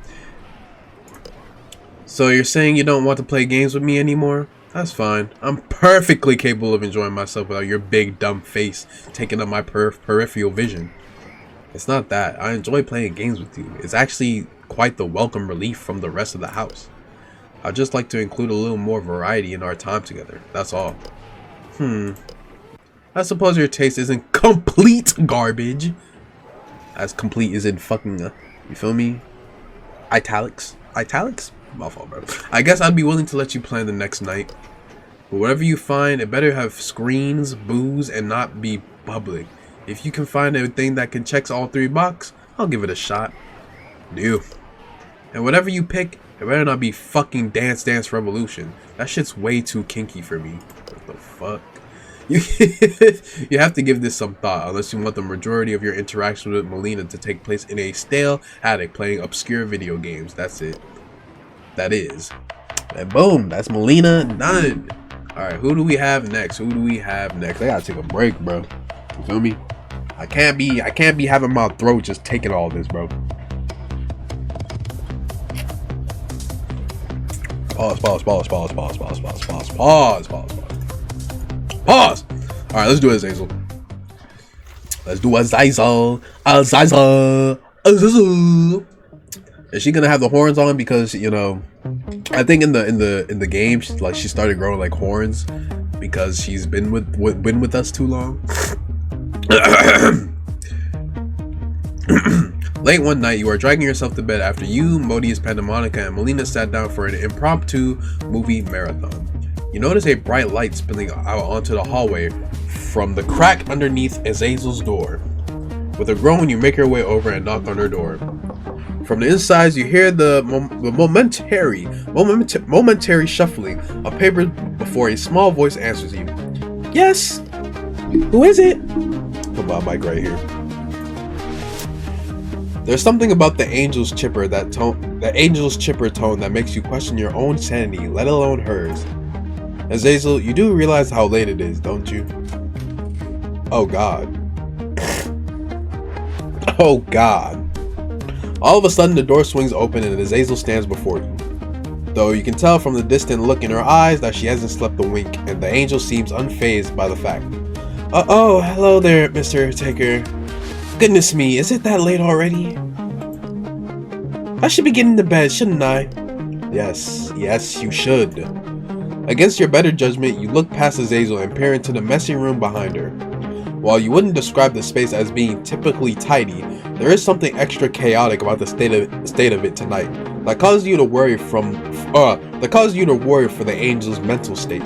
So you're saying you don't want to play games with me anymore? That's fine. I'm perfectly capable of enjoying myself without your big dumb face taking up my peripheral vision. It's not that. I enjoy playing games with you. It's actually quite the welcome relief from the rest of the house. I'd just like to include a little more variety in our time together. That's all. I suppose your taste isn't complete garbage. As complete as in fucking, you feel me? Italics? My fault, bro. I guess I'd be willing to let you plan the next night. But whatever you find, it better have screens, booze, and not be public. If you can find a thing that can check all 3 boxes, I'll give it a shot. Deal. And whatever you pick, it better not be fucking Dance Dance Revolution. That shit's way too kinky for me. What the fuck? You have to give this some thought, unless you want the majority of your interaction with Mileena to take place in a stale attic playing obscure video games. That's it. That is. And boom, that's Mileena done. Alright, who do we have next? I gotta take a break, bro. You feel me? I can't be having my throat just taking all this, bro. Pause. Alright, let's do it, Azazel. Azazel. Is she gonna have the horns on? Because, you know, I think in the game, she started growing like horns because she's been with us too long. Late one night, you are dragging yourself to bed after you, Modius Pandemonica, and Mileena sat down for an impromptu movie marathon. You notice a bright light spilling out onto the hallway from the crack underneath Azazel's door. With a groan, you make your way over and knock on her door. From the inside, you hear the momentary shuffling of paper before a small voice answers you. Yes? Who is it? Come on, Mike, right here. There's something about the angel's chipper tone that makes you question your own sanity, let alone hers. Azazel, you do realize how late it is, don't you? Oh God. Oh God. All of a sudden, the door swings open and Azazel stands before you. Though you can tell from the distant look in her eyes that she hasn't slept a wink, and the angel seems unfazed by the fact. Oh, hello there, Mr. Taker. Goodness me, is it that late already? I should be getting to bed, shouldn't I? Yes, you should. Against your better judgment, you look past Azazel and peer into the messy room behind her. While you wouldn't describe the space as being typically tidy, there is something extra chaotic about the state of it tonight that causes you to worry for the angel's mental state.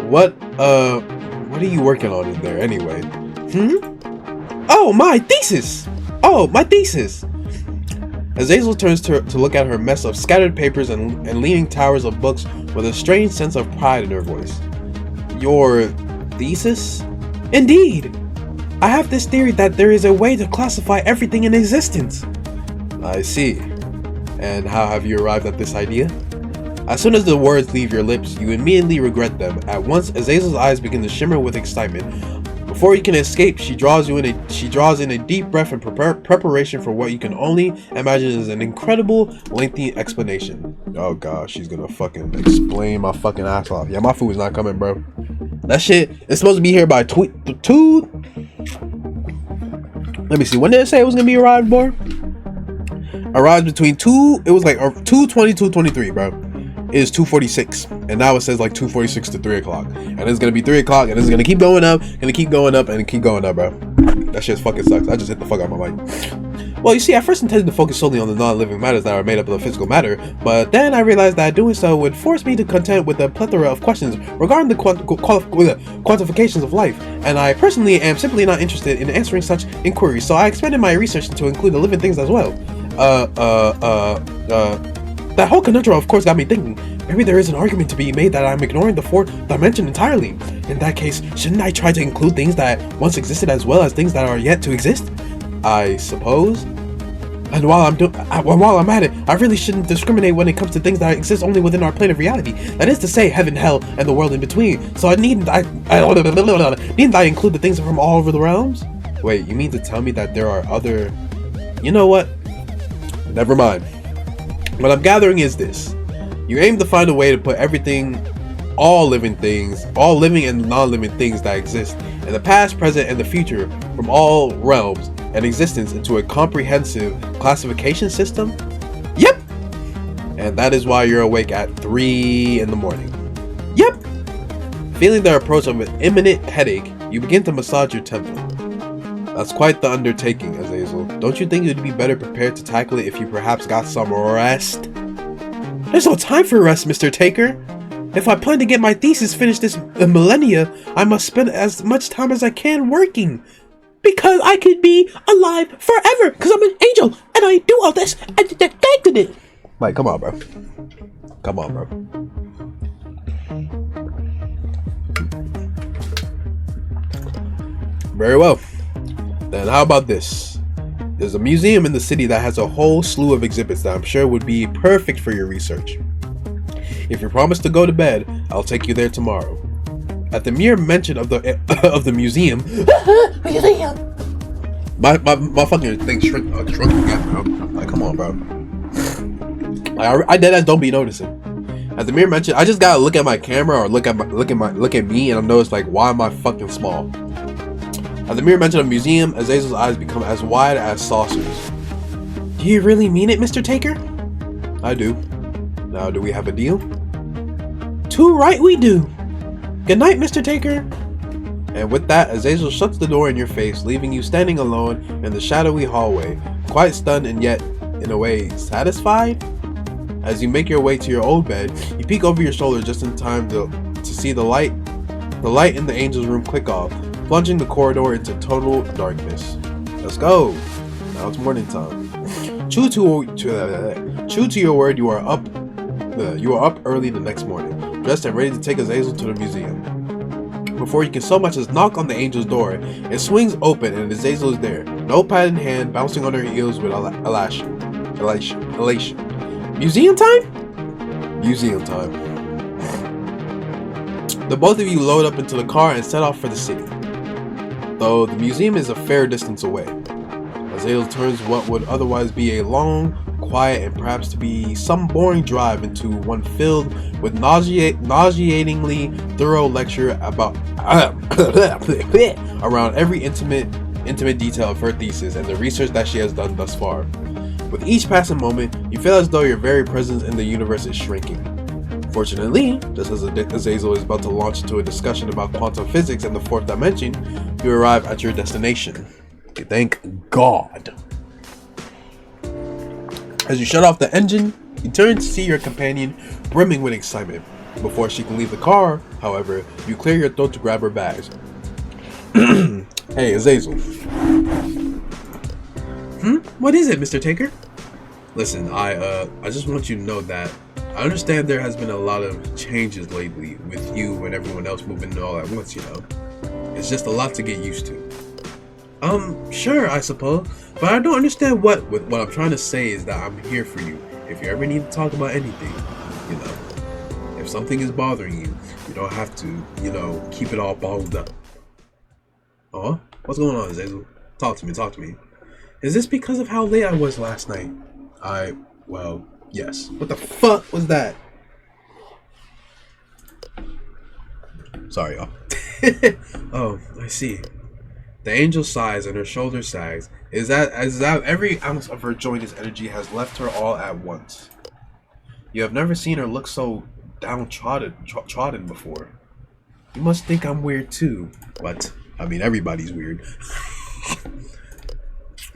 What are you working on in there anyway? Oh, my thesis! Azazel turns to look at her mess of scattered papers and leaning towers of books with a strange sense of pride in her voice. Your thesis? Indeed! I have this theory that there is a way to classify everything in existence. I see. And how have you arrived at this idea? As soon as the words leave your lips, you immediately regret them. At once, Azazel's eyes begin to shimmer with excitement. Before you can escape, she draws in a deep breath in preparation for what you can only imagine is an incredible, lengthy explanation. Oh God, she's gonna fucking explain my fucking ass off. Yeah, my food's not coming, bro. That shit is supposed to be here by two. Let me see. When did it say it was gonna be arrived, boy? Arrived between 2. It was like 2:20, 2:23, bro. It is 2:46, and now it says like 2:46 to 3 o'clock, and it's gonna be 3 o'clock, and it's gonna keep going up, and keep going up, and keep going up, bro. That shit fucking sucks. I just hit the fuck out of my mic. Well, you see, I first intended to focus solely on the non-living matters that are made up of the physical matter, but then I realized that doing so would force me to contend with a plethora of questions regarding the quantifications of life, and I personally am simply not interested in answering such inquiries, so I expanded my research to include the living things as well. That whole conundrum of course got me thinking, maybe there is an argument to be made that I'm ignoring the fourth dimension entirely. In that case, shouldn't I try to include things that once existed as well as things that are yet to exist? I suppose. And while I'm at it, I really shouldn't discriminate when it comes to things that exist only within our plane of reality. That is to say, heaven, hell, and the world in between. So needn't I include the things from all over the realms? Wait, you mean to tell me that there are other... You know what? Never mind. What I'm gathering is this. You aim to find a way to put everything, all living and non-living things that exist in the past, present, and the future from all realms and existence into a comprehensive classification system? Yep! And that is why you're awake at 3 in the morning. Yep! Feeling the approach of an imminent headache, you begin to massage your temple. That's quite the undertaking, Azazel. Don't you think you'd be better prepared to tackle it if you perhaps got some rest? There's no time for rest, Mr. Taker. If I plan to get my thesis finished this millennia, I must spend as much time as I can working. Because I could be alive forever, because I'm an angel, and I do all this, and it. Mike, come on, bro. Come on, bro. Very well. Then how about this? There's a museum in the city that has a whole slew of exhibits that I'm sure would be perfect for your research. If you promise to go to bed, I'll take you there tomorrow. At the mere mention of the museum, my fucking thing shrunk again, bro. Like, come on, bro. I deadass don't be noticing. At the mere mention, I just gotta look at my camera or look at me, and I'm noticed like, why am I fucking small? At the mere mention of museum, Azazel's eyes become as wide as saucers. Do you really mean it, Mr. Taker? I do. Now, do we have a deal? Too right we do. Good night, Mr. Taker. And with that, Azazel shuts the door in your face, leaving you standing alone in the shadowy hallway, quite stunned and yet, in a way, satisfied? As you make your way to your old bed, you peek over your shoulder just in time to see the light in the angel's room click off, plunging the corridor into total darkness. Let's go! Now it's morning time. True to your word, you are up early the next morning, dressed and ready to take Azazel to the museum. Before you can so much as knock on the angel's door, it swings open and Azazel is there, notepad in hand, bouncing on her heels with elation. Museum time? Museum time. The both of you load up into the car and set off for the city, though the museum is a fair distance away. Azazel turns what would otherwise be a long, quiet, and perhaps to be some boring drive into one filled with nauseatingly thorough lecture about around every intimate detail of her thesis and the research that she has done thus far. With each passing moment, you feel as though your very presence in the universe is shrinking. Fortunately, just as Azazel is about to launch into a discussion about quantum physics and the fourth dimension, you arrive at your destination. Thank God. As you shut off the engine, you turn to see your companion brimming with excitement. Before she can leave the car, however, you clear your throat to grab her bags. Hey, Azazel. What is it, Mr. Taker? Listen, I just want you to know that I understand there has been a lot of changes lately with you and everyone else moving all at once, you know. It's just a lot to get used to. Sure, I suppose, but I don't understand what I'm trying to say is that I'm here for you. If you ever need to talk about anything, you know, if something is bothering you, you don't have to, you know, keep it all balled up. Oh, what's going on, Azazel? Talk to me. Is this because of how late I was last night? Well, yes. What the fuck was that? Sorry, y'all. Oh, I see. The angel sighs and her shoulder sags. Is that every ounce of her joyous energy has left her all at once? You have never seen her look so downtrodden before. You must think I'm weird too. What? I mean, everybody's weird.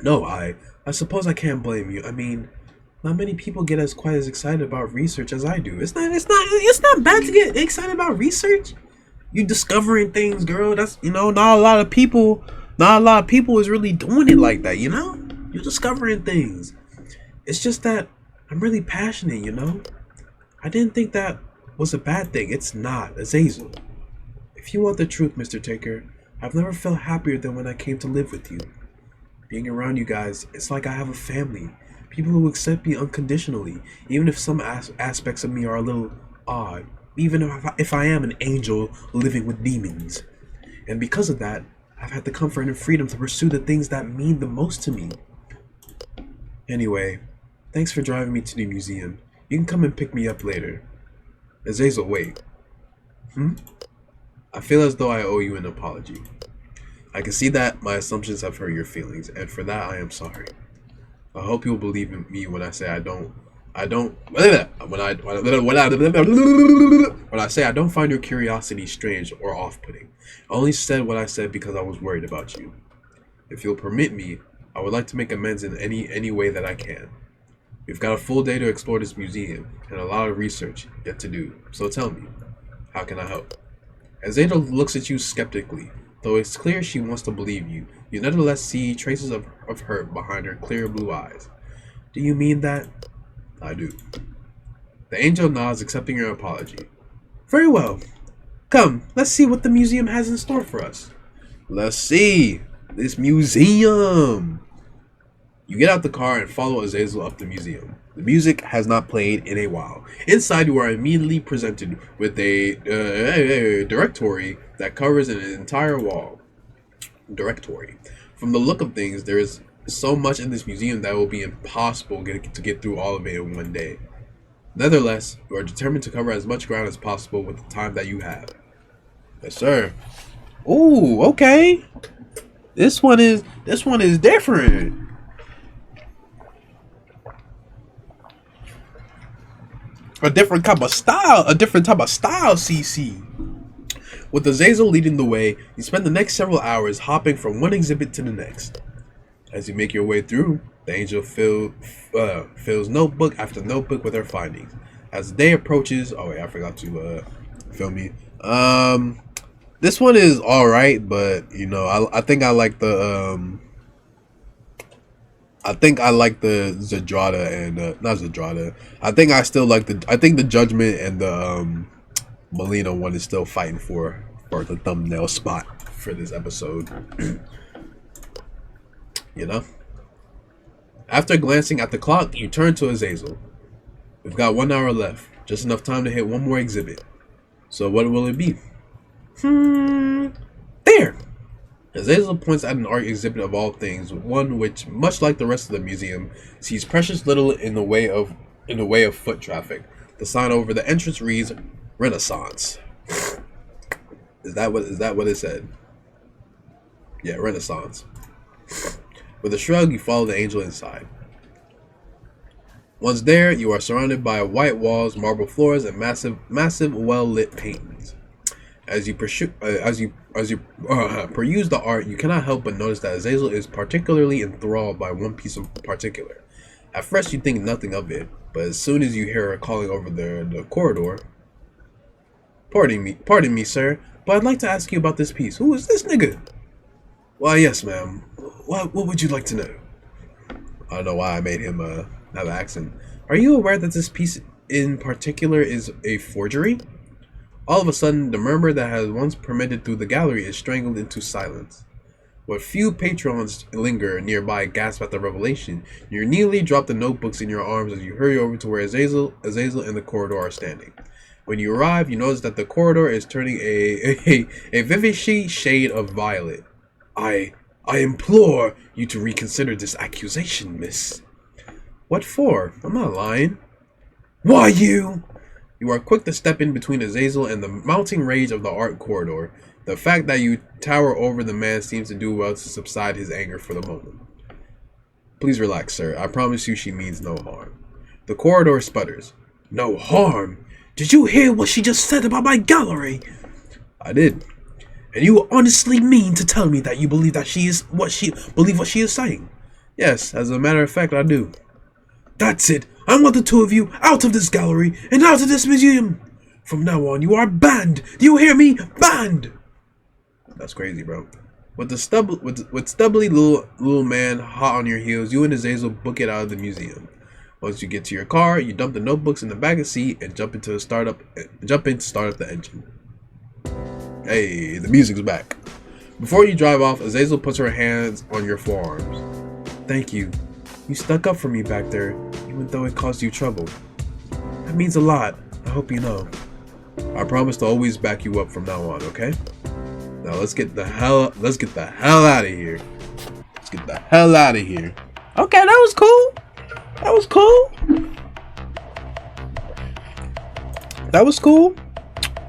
No, I suppose I can't blame you. I mean, not many people get quite as excited about research as I do. It's not bad to get excited about research. You discovering things, girl. That's, you know, not a lot of people is really doing it like that, you know? You're discovering things. It's just that I'm really passionate, you know? I didn't think that was a bad thing. It's not, Azazel. If you want the truth, Mr. Taker, I've never felt happier than when I came to live with you. Being around you guys, it's like I have a family. People who accept me unconditionally, even if some aspects of me are a little odd. Even if I am an angel living with demons. And because of that, I've had the comfort and freedom to pursue the things that mean the most to me. Anyway, thanks for driving me to the museum. You can come and pick me up later. Azazel, wait. I feel as though I owe you an apology. I can see that my assumptions have hurt your feelings, and for that I am sorry. I hope you'll believe in me when I say when I say I don't find your curiosity strange or off-putting. I only said what I said because I was worried about you. If you'll permit me, I would like to make amends in any way that I can. We've got a full day to explore this museum and a lot of research yet to do. So tell me, how can I help? As Ada looks at you skeptically, though it's clear she wants to believe you, you nevertheless see traces of hurt behind her clear blue eyes. Do you mean that? I do. The angel nods, accepting your apology. Very well. Come, let's see what the museum has in store for us. Let's see. This museum. You get out the car and follow Azazel up the museum. The music has not played in a while. Inside, you are immediately presented with a directory that covers an entire wall. Directory. From the look of things, there is so much in this museum that it will be impossible to get through all of it in one day. Nevertheless, you are determined to cover as much ground as possible with the time that you have. Yes, sir. Ooh, okay. This one is different. A different type of style, CC. With Azazel leading the way, you spend the next several hours hopping from one exhibit to the next. As you make your way through, the angel fills notebook after notebook with her findings. As the day approaches, oh wait, I forgot to film me. This one is all right, but you know, I think I like the I think I like the Zadrada and not Zadrada. I think I still like the. I think the Judgment and the Melina one is still fighting for the thumbnail spot for this episode. You know. After glancing at the clock, you turn to Azazel. We've got 1 hour left, just enough time to hit one more exhibit. So what will it be? There! Azazel points at an art exhibit of all things, one which, much like the rest of the museum, sees precious little in the way of foot traffic. The sign over the entrance reads Renaissance. Is that what it said? Yeah, Renaissance. With a shrug, you follow the angel inside. Once there, you are surrounded by white walls, marble floors, and massive, well-lit paintings. As you peruse the art, you cannot help but notice that Azazel is particularly enthralled by one piece in particular. At first, you think nothing of it, but as soon as you hear her calling over the corridor, "Pardon me, sir, but I'd like to ask you about this piece. Who is this nigga?" "Why, yes, ma'am. What would you like to know?" I don't know why I made him have an accent. "Are you aware that this piece in particular is a forgery?" All of a sudden, the murmur that has once permeated through the gallery is strangled into silence. What few patrons linger nearby gasp at the revelation. You nearly drop the notebooks in your arms as you hurry over to where Azazel and the corridor are standing. When you arrive, you notice that the corridor is turning a vivid shade of violet. I implore you to reconsider this accusation, miss." "What for? I'm not lying." "Why, you are quick to step in between Azazel and the mounting rage of the art corridor. The fact that you tower over the man seems to do well to subside his anger for the moment. "Please relax, sir. I promise you she means no harm." The corridor sputters. "No harm? Did you hear what she just said about my gallery?" "I did." "And you honestly mean to tell me that you believe what she is saying?" "Yes, as a matter of fact, I do." "That's it. I want the two of you out of this gallery and out of this museum. From now on, you are banned. Do you hear me? Banned." That's crazy, bro. With stubbly little man hot on your heels, you and Azazel book it out of the museum. Once you get to your car, you dump the notebooks in the back seat and jump in to start up the engine. Hey, the music's back. Before you drive off, Azazel puts her hands on your forearms. "Thank you. You stuck up for me back there, even though it caused you trouble. That means a lot. I hope you know. I promise to always back you up from now on, okay? Now let's get the hell out of here. Let's get the hell out of here." Okay, that was cool. That was cool.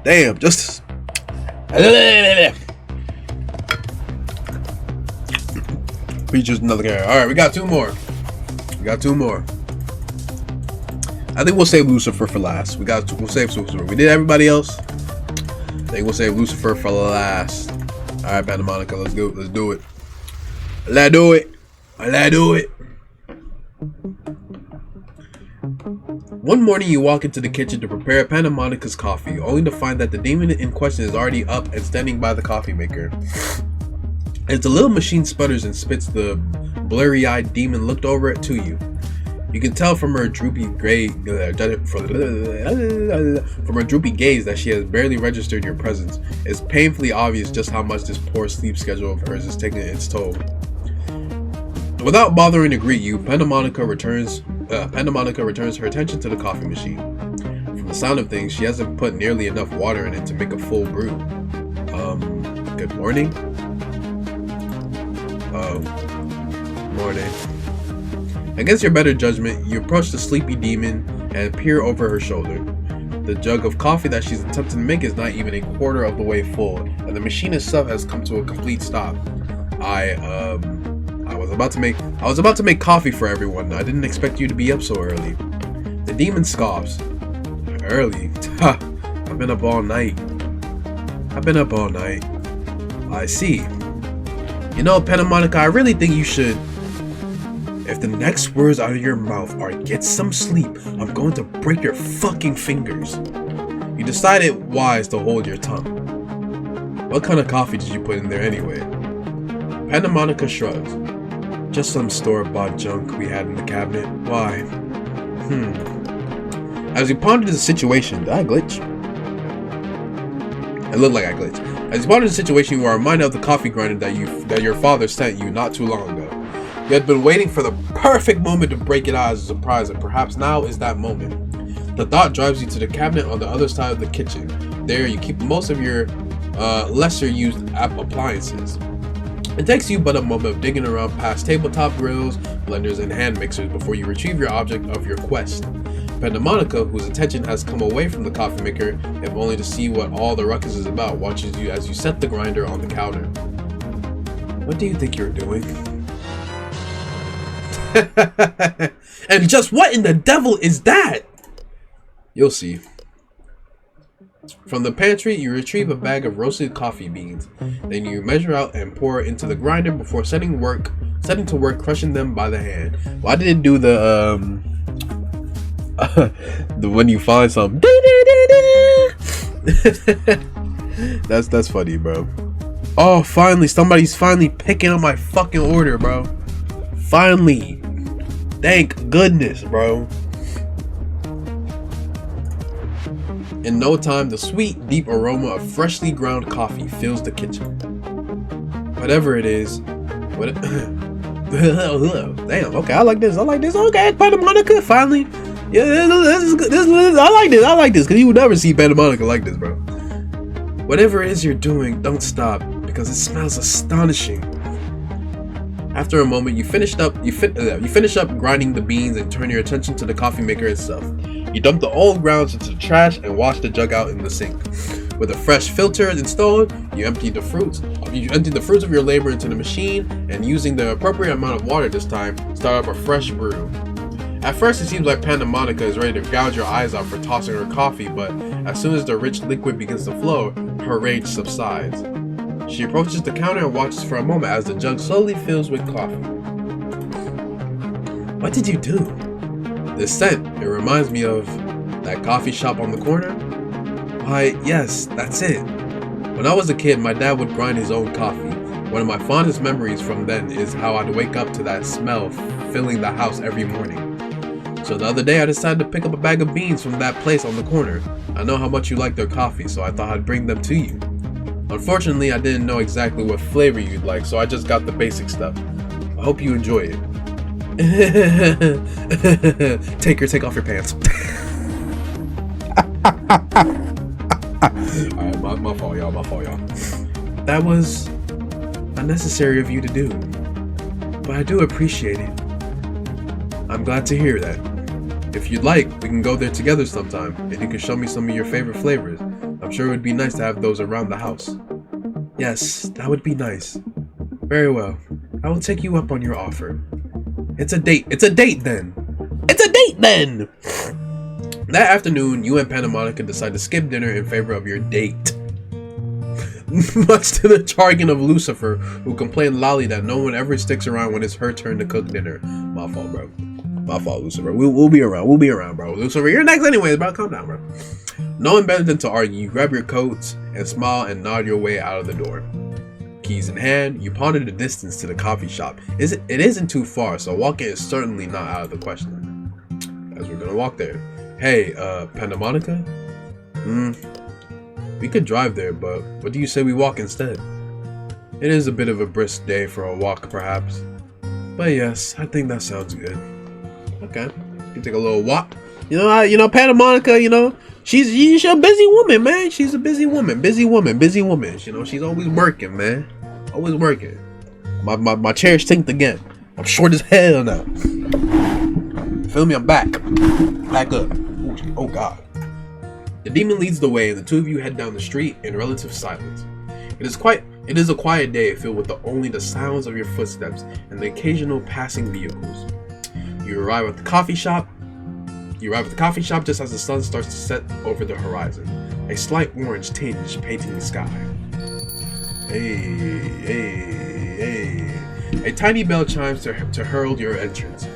Damn, just features another guy. All right, we got two more. I think we'll save Lucifer for last. We'll save Lucifer. We did everybody else. I think we'll save Lucifer for last. All right, Panda Monica, let's go. Let's do it. Let's do it. One morning, you walk into the kitchen to prepare Panda Monica's coffee, only to find that the demon in question is already up and standing by the coffee maker. As the little machine sputters and spits, the blurry-eyed demon looked over it to you. You can tell from her droopy gaze that she has barely registered your presence. It's painfully obvious just how much this poor sleep schedule of hers is taking its toll. Without bothering to greet you, Panda Monica returns her attention to the coffee machine. From the sound of things, she hasn't put nearly enough water in it to make a full brew. Good morning? Morning. Against your better judgment, you approach the sleepy demon and peer over her shoulder. The jug of coffee that she's attempting to make is not even a quarter of the way full, and the machine itself has come to a complete stop. I was about to make coffee for everyone. I didn't expect you to be up so early. The demon scoffs. Early? I've been up all night. I see. You know, Panda Monica, I really think you should. If the next words out of your mouth are "get some sleep," I'm going to break your fucking fingers. You decided wise to hold your tongue. What kind of coffee did you put in there anyway? Panda Monica shrugs. Just some store-bought junk we had in the cabinet. Why? As you pondered the situation, did I glitch? It looked like I glitched. As you pondered the situation, you are reminded of the coffee grinder that your father sent you not too long ago. You had been waiting for the perfect moment to break it out as a surprise, and perhaps now is that moment. The thought drives you to the cabinet on the other side of the kitchen. There, you keep most of your lesser-used appliances. It takes you but a moment of digging around past tabletop grills, blenders, and hand mixers before you retrieve your object of your quest. Pandamonica, whose attention has come away from the coffee maker, if only to see what all the ruckus is about, watches you as you set the grinder on the counter. What do you think you're doing? And just what in the devil is that? You'll see. From the pantry, you retrieve a bag of roasted coffee beans. Then you measure out and pour it into the grinder before setting to work crushing them by the hand. Why did it do the when you find some that's funny, bro. Oh, finally, somebody's finally picking up my fucking order, bro. Finally. Thank goodness, bro. In no time, the sweet, deep aroma of freshly ground coffee fills the kitchen. Whatever it is, damn, okay, I like this. Okay, Pandamonica, finally. Yeah, this is good. I like this, because you would never see Pandamonica like this, bro. Whatever it is you're doing, don't stop, because it smells astonishing. After a moment, you finish up grinding the beans and turn your attention to the coffee maker itself. You dump the old grounds into the trash and wash the jug out in the sink. With a fresh filter installed, you empty the fruits of your labor into the machine, and using the appropriate amount of water this time, start up a fresh brew. At first, it seems like Pandamonica is ready to gouge your eyes out for tossing her coffee, but as soon as the rich liquid begins to flow, her rage subsides. She approaches the counter and watches for a moment as the jug slowly fills with coffee. What did you do? This scent, it reminds me of that coffee shop on the corner. Why, yes, that's it. When I was a kid, my dad would grind his own coffee. One of my fondest memories from then is how I'd wake up to that smell filling the house every morning. So the other day I decided to pick up a bag of beans from that place on the corner. I know how much you like their coffee, so I thought I'd bring them to you. Unfortunately, I didn't know exactly what flavor you'd like, so I just got the basic stuff. I hope you enjoy it. Take off your pants. Alright, my fault, y'all. That was unnecessary of you to do, but I do appreciate it. I'm glad to hear that. If you'd like, we can go there together sometime, and you can show me some of your favorite flavors. I'm sure it would be nice to have those around the house. Yes, that would be nice. Very well. I will take you up on your offer. It's a date then. That afternoon, you and Pandamonica decide to skip dinner in favor of your date. Much to the jargon of Lucifer, who complained loudly that no one ever sticks around when it's her turn to cook dinner. My fault, bro. My fault, Lucifer. We'll be around. We'll be around, bro. Lucifer, you're next anyways, bro. Calm down, bro. Knowing better than to argue, you grab your coats and smile and nod your way out of the door. Keys in hand, you ponder the distance to the coffee shop. It isn't too far, so walking is certainly not out of the question. As we're gonna walk there. Hey, Pandamonica? We could drive there, but what do you say we walk instead? It is a bit of a brisk day for a walk, perhaps. But yes, I think that sounds good. Okay, you can take a little walk. You know, Pandamonica, she's a busy woman, man. She's a busy woman. You know, she's always working, man. Always working. My chair's tinked again. I'm short as hell now. Feel me? I'm back. Back up. Oh God. The demon leads the way, and the two of you head down the street in relative silence. It is a quiet day filled with only the sounds of your footsteps and the occasional passing vehicles. You arrive at the coffee shop just as the sun starts to set over the horizon, a slight orange tinge painting the sky. Hey. A tiny bell chimes to herald your entrance.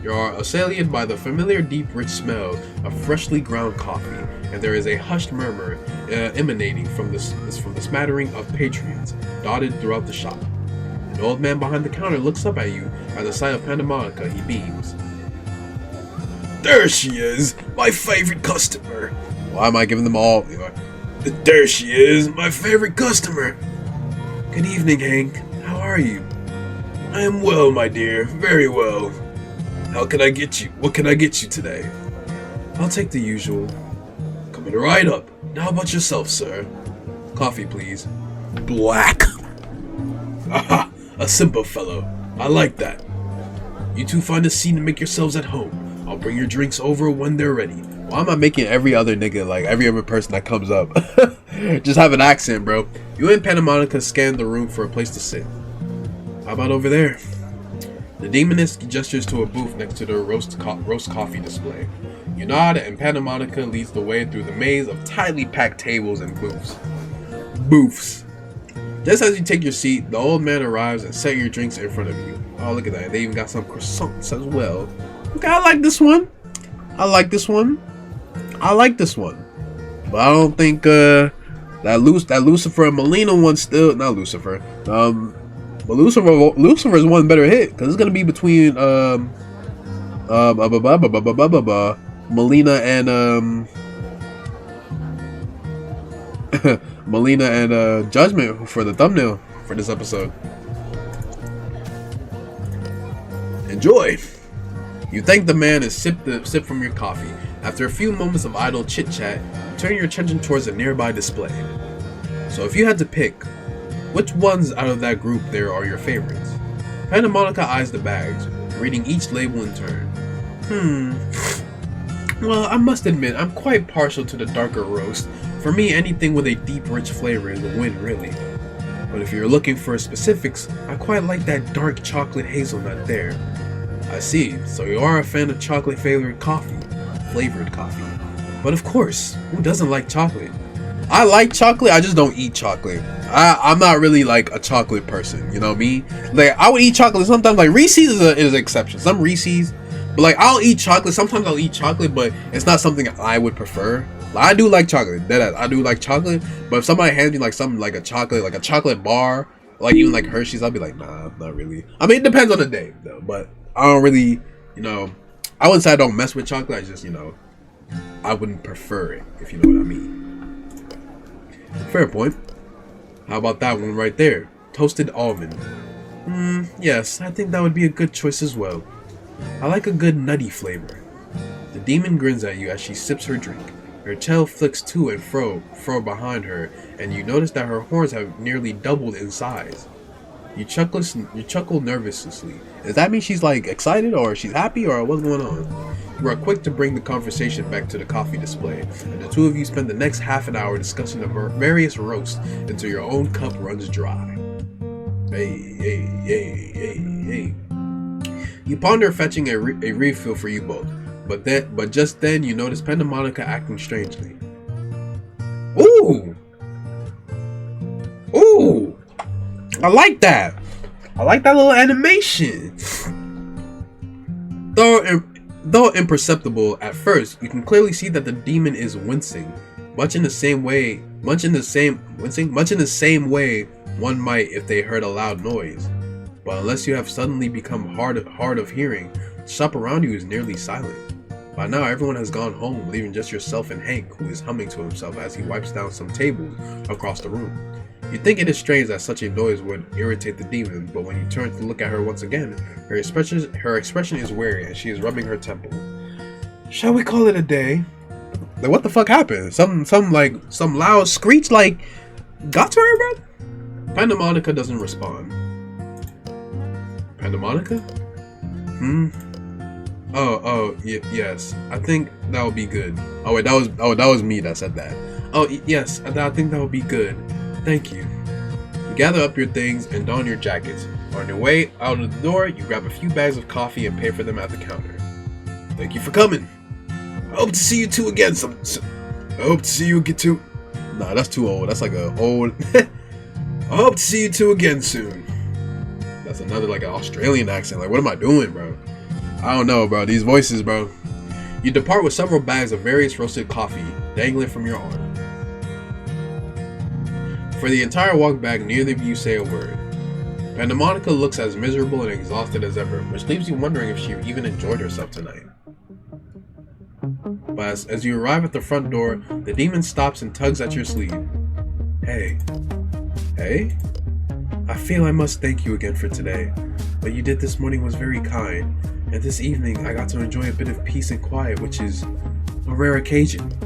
You are assailed by the familiar deep rich smell of freshly ground coffee, and there is a hushed murmur emanating from the smattering of patrons dotted throughout the shop. The old man behind the counter looks up at you. At the sight of Pandamonica, he beams. There she is, my favorite customer. Why am I giving them all? There she is, my favorite customer. Good evening, Hank. How are you? I am well, my dear. Very well. How can I get you? What can I get you today? I'll take the usual. Coming right up. Now how about yourself, sir? Coffee, please. Black. Aha, a simple fellow. I like that. You two find a seat and make yourselves at home. I'll bring your drinks over when they're ready. Why am I making every other nigga, like every other person that comes up, just have an accent, bro? You and Pandamonica scan the room for a place to sit. How about over there? The demoness gestures to a booth next to the roast coffee display. You nod, and Pandamonica leads the way through the maze of tightly packed tables and booths. Just as you take your seat, the old man arrives and set your drinks in front of you. Oh, look at that. They even got some croissants as well. Okay, I like this one. I like this one. But I don't think that Lucifer and Melina one still not Lucifer. But Lucifer's one better hit because it's gonna be between Melina and Judgment for the thumbnail for this episode. Enjoy. You thank the man and sip from your coffee. After a few moments of idle chit-chat, you turn your attention towards a nearby display. So if you had to pick, which ones out of that group there are your favorites? Pandamonica eyes the bags, reading each label in turn. Well, I must admit, I'm quite partial to the darker roast. For me, anything with a deep, rich flavor is a win, really. But if you're looking for specifics, I quite like that dark chocolate hazelnut there. I see, so you are a fan of chocolate flavored coffee. But of course, who doesn't like chocolate? I like chocolate, I just don't eat chocolate. I'm not really like a chocolate person, you know me? Like, I would eat chocolate sometimes, like Reese's is an exception. Some Reese's, but like I'll eat chocolate, sometimes I'll eat chocolate, but it's not something I would prefer. Like, I do like chocolate, I do like chocolate, but if somebody hands me like something like a chocolate bar, like even like Hershey's, I'll be like, nah, not really. I mean, it depends on the day though, but I don't really, I wouldn't say I don't mess with chocolate, I just, I wouldn't prefer it, if you know what I mean. Fair point. How about that one right there? Toasted almond. Yes, I think that would be a good choice as well. I like a good nutty flavor. The demon grins at you as she sips her drink. Her tail flicks to and fro behind her, and you notice that her horns have nearly doubled in size. You chuckle nervously. Does that mean she's like excited, or she's happy, or what's going on? You are quick to bring the conversation back to the coffee display, and the two of you spend the next half an hour discussing the various roasts until your own cup runs dry. Hey. You ponder fetching a refill for you both, but just then you notice Pandamonica acting strangely. Ooh! I like that! I like that little animation! Though imperceptible at first, you can clearly see that the demon is wincing, much in the same way one might if they heard a loud noise. But unless you have suddenly become hard of hearing, the shop around you is nearly silent. By now, everyone has gone home, leaving just yourself and Hank, who is humming to himself as he wipes down some tables across the room. You think it is strange that such a noise would irritate the demon, but when you turn to look at her once again, her expression is wary and she is rubbing her temple. Shall we call it a day? Like, what the fuck happened? Some loud screech got to her, bro? Pandamonica doesn't respond. Pandamonica? Yes. I think that would be good. Oh wait, that was me that said that. Oh yes, I think that would be good. Thank you. You gather up your things and don your jackets. On your way out of the door, you grab a few bags of coffee and pay for them at the counter. Thank you for coming. I hope to see you two again. I hope to see you get to. Nah, that's too old. That's like a old. I hope to see you two again soon. That's another like an Australian accent. Like, what am I doing, bro? I don't know, bro. These voices, bro. You depart with several bags of various roasted coffee dangling from your arm. For the entire walk back, neither of you say a word. Pandemonica looks as miserable and exhausted as ever, which leaves you wondering if she even enjoyed herself tonight. But as you arrive at the front door, the demon stops and tugs at your sleeve. Hey? I feel I must thank you again for today. What you did this morning was very kind, and this evening I got to enjoy a bit of peace and quiet, which is a rare occasion.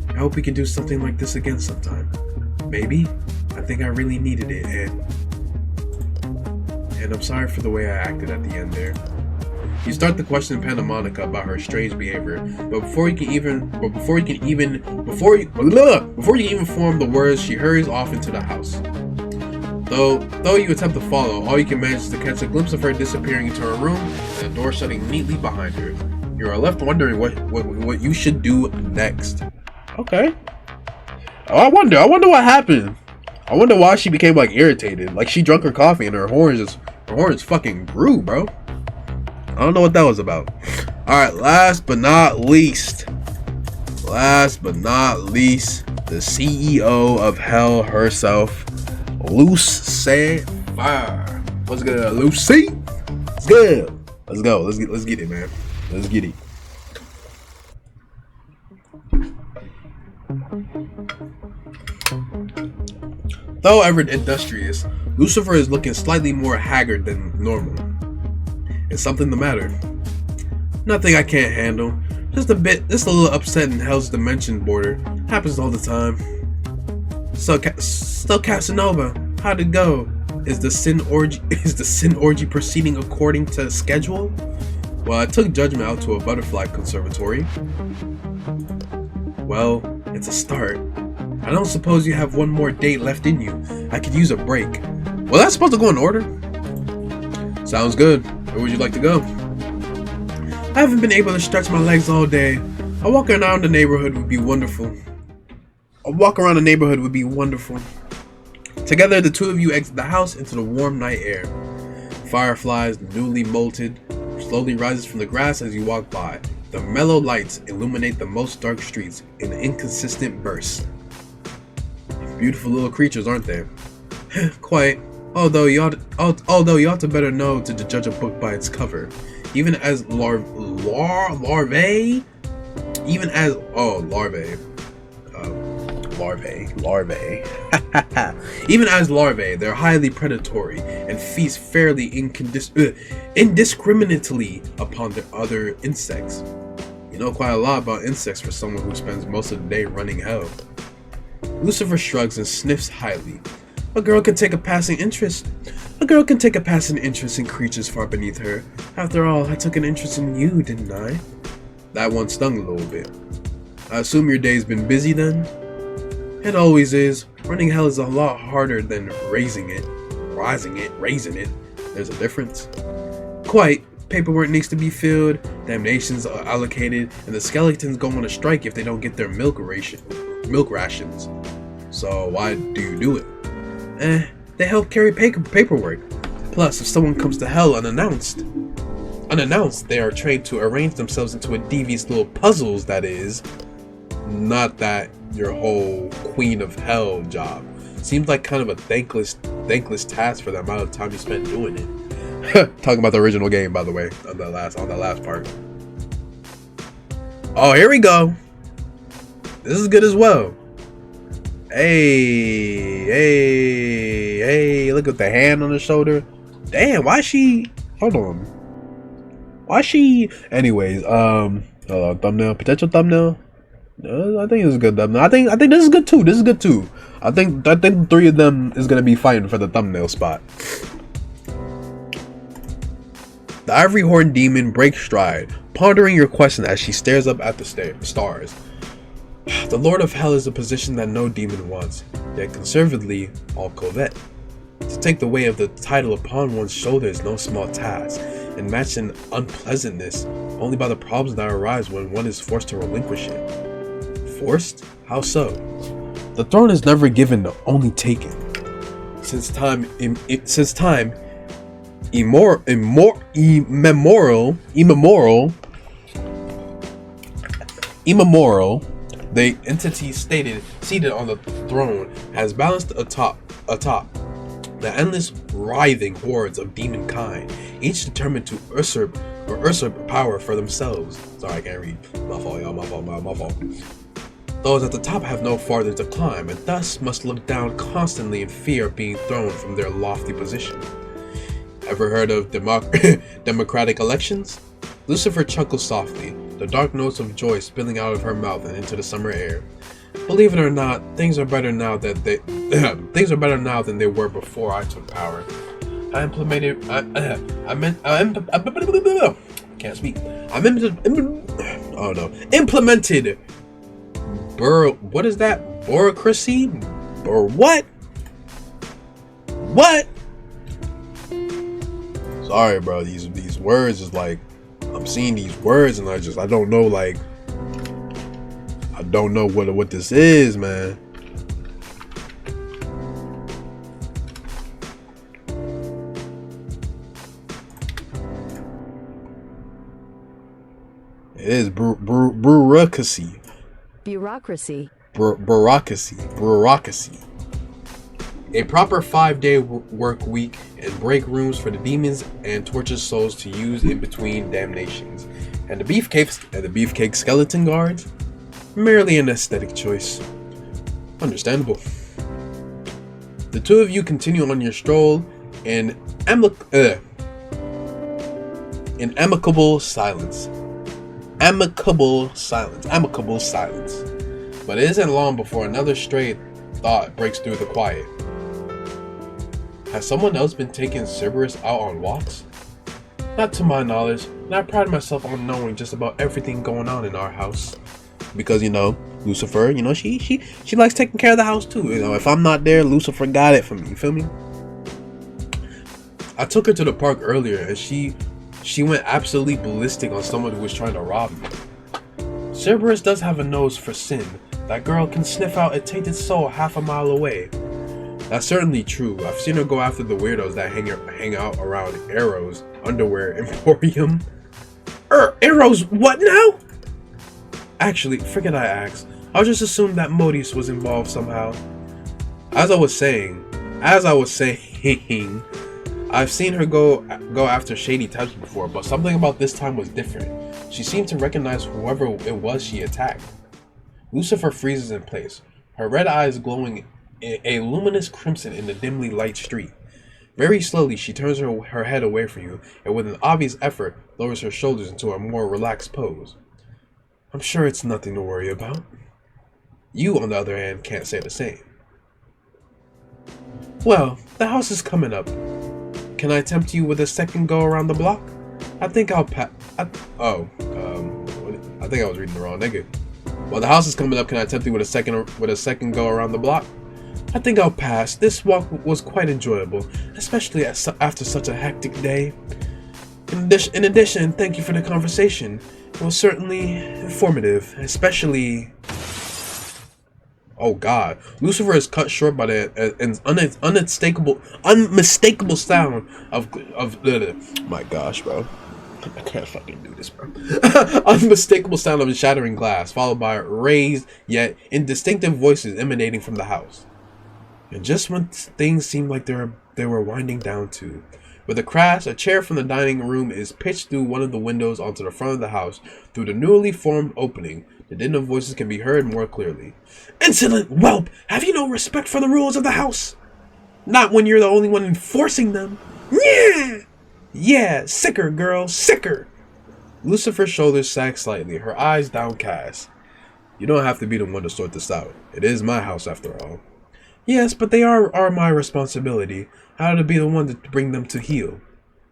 I hope we can do something like this again sometime. Maybe? I think I really needed it, and I'm sorry for the way I acted at the end there. You start to question Pandemonica about her strange behavior, but before you can even form the words, she hurries off into the house. Though you attempt to follow, all you can manage is to catch a glimpse of her disappearing into her room and the door shutting neatly behind her. You are left wondering what you should do next. Okay. I wonder what happened. I wonder why she became like irritated. Like she drunk her coffee and her horns fucking grew, bro. I don't know what that was about. Alright, last but not least, the CEO of hell herself, Lucifer. What's good, Lucy? It's good. Let's go. Let's get it, man. Let's get it. Though ever industrious, Lucifer is looking slightly more haggard than normal. Is something the matter? Nothing I can't handle. Just a little upset in Hell's dimension border. Happens all the time. So Casanova, how'd it go? Is the sin orgy proceeding according to schedule? Well, I took Judgment out to a butterfly conservatory. Well, it's a start. I don't suppose you have one more date left in you. I could use a break. Well, that's supposed to go in order. Sounds good. Where would you like to go? I haven't been able to stretch my legs all day. A walk around the neighborhood would be wonderful. Together, the two of you exit the house into the warm night air. Fireflies, newly molted, slowly rises from the grass as you walk by. The mellow lights illuminate the most dark streets in inconsistent bursts. Beautiful little creatures, aren't they? Quite. Although you ought to better know to judge a book by its cover. Even as larvae, they're highly predatory and feast fairly indiscriminately upon the other insects. You know quite a lot about insects for someone who spends most of the day running hell. Lucifer shrugs and sniffs highly. A girl can take a passing interest in creatures far beneath her. After all, I took an interest in you, didn't I? That one stung a little bit. I assume your day's been busy then? It always is. Running hell is a lot harder than raising it. There's a difference. Quite. Paperwork needs to be filled, damnations are allocated, and the skeletons go on a strike if they don't get their milk rations. So why do you do it? They help carry paperwork. Plus, if someone comes to hell unannounced, they are trained to arrange themselves into a devious little puzzles, that is. Not that your whole Queen of Hell job. Seems like kind of a thankless task for the amount of time you spent doing it. Talking about the original game, by the way, on the last part. Oh, here we go. This is good as well. Hey, look at the hand on the shoulder. Damn, why she... Hold on. Why she... Anyways, thumbnail, potential thumbnail. I think it's a good thumbnail. I think this is good too. I think the three of them is gonna be fighting for the thumbnail spot. The ivory horn demon breaks stride, pondering your question as she stares up at the stars. The Lord of Hell is a position that no demon wants, yet conservatively all covet. To take the weight of the title upon one's shoulder is no small task, and matched in unpleasantness only by the problems that arise when one is forced to relinquish it. Forced? How so? The throne is never given, only taken. Since time immemorial, the entity seated on the throne has balanced atop the endless writhing hordes of demon kind, each determined to usurp power for themselves. Sorry, I can't read. My fault, y'all. My fault. Those at the top have no farther to climb, and thus must look down constantly in fear of being thrown from their lofty position. Ever heard of democratic elections? Lucifer chuckled softly, the dark notes of joy spilling out of her mouth and into the summer air. Believe it or not, things are better now than they were before I took power. Implemented. What is that? Bureaucracy? Or what? What? Sorry, bro. These words is like, I'm seeing these words and I don't know, like, I don't know what this is, man. It is bureaucracy. Bureaucracy. Bureaucracy. A proper 5-day work week and break rooms for the demons and tortured souls to use in between damnations. And the beefcake skeleton guards? Merely an aesthetic choice. Understandable. The two of you continue on your stroll in amicable silence. Amicable silence. But it isn't long before another stray thought breaks through the quiet. Has someone else been taking Cerberus out on walks? Not to my knowledge, and I pride myself on knowing just about everything going on in our house. Because, Lucifer, she likes taking care of the house too. If I'm not there, Lucifer got it for me, you feel me? I took her to the park earlier and she went absolutely ballistic on someone who was trying to rob me. Cerberus does have a nose for sin. That girl can sniff out a tainted soul half a mile away. That's certainly true. I've seen her go after the weirdos that hang out around Arrow's underwear emporium. Arrow's what now? Actually, forget I asked. I'll just assume that Modis was involved somehow. As I was saying, I've seen her go after shady types before, but something about this time was different. She seemed to recognize whoever it was she attacked. Lucifer freezes in place, her red eyes glowing a luminous crimson in the dimly light street. Very slowly, she turns her head away from you, and with an obvious effort, lowers her shoulders into a more relaxed pose. I'm sure it's nothing to worry about. You, on the other hand, can't say the same. Well, the house is coming up. Can I tempt you with a second go around the block? I think I'll I think I was reading the wrong nigga. Well, the house is coming up. Can I tempt you with a second go around the block? I think I'll pass. This walk was quite enjoyable, especially after such a hectic day. In addition, thank you for the conversation. It was certainly informative, especially... Oh God! Lucifer is cut short by an unmistakable sound of my gosh, bro! I can't fucking do this, bro. Unmistakable sound of shattering glass, followed by raised yet indistinctive voices emanating from the house. And just when things seemed like they were winding down too, with a crash, a chair from the dining room is pitched through one of the windows onto the front of the house. Through the newly formed opening, the din of voices can be heard more clearly. Insolent whelp! Have you no respect for the rules of the house? Not when you're the only one enforcing them. Yeah! Yeah, sicker, girl, sicker! Lucifer's shoulders sag slightly, her eyes downcast. You don't have to be the one to sort this out. It is my house after all. Yes, but they are my responsibility. How to be the one to bring them to heel.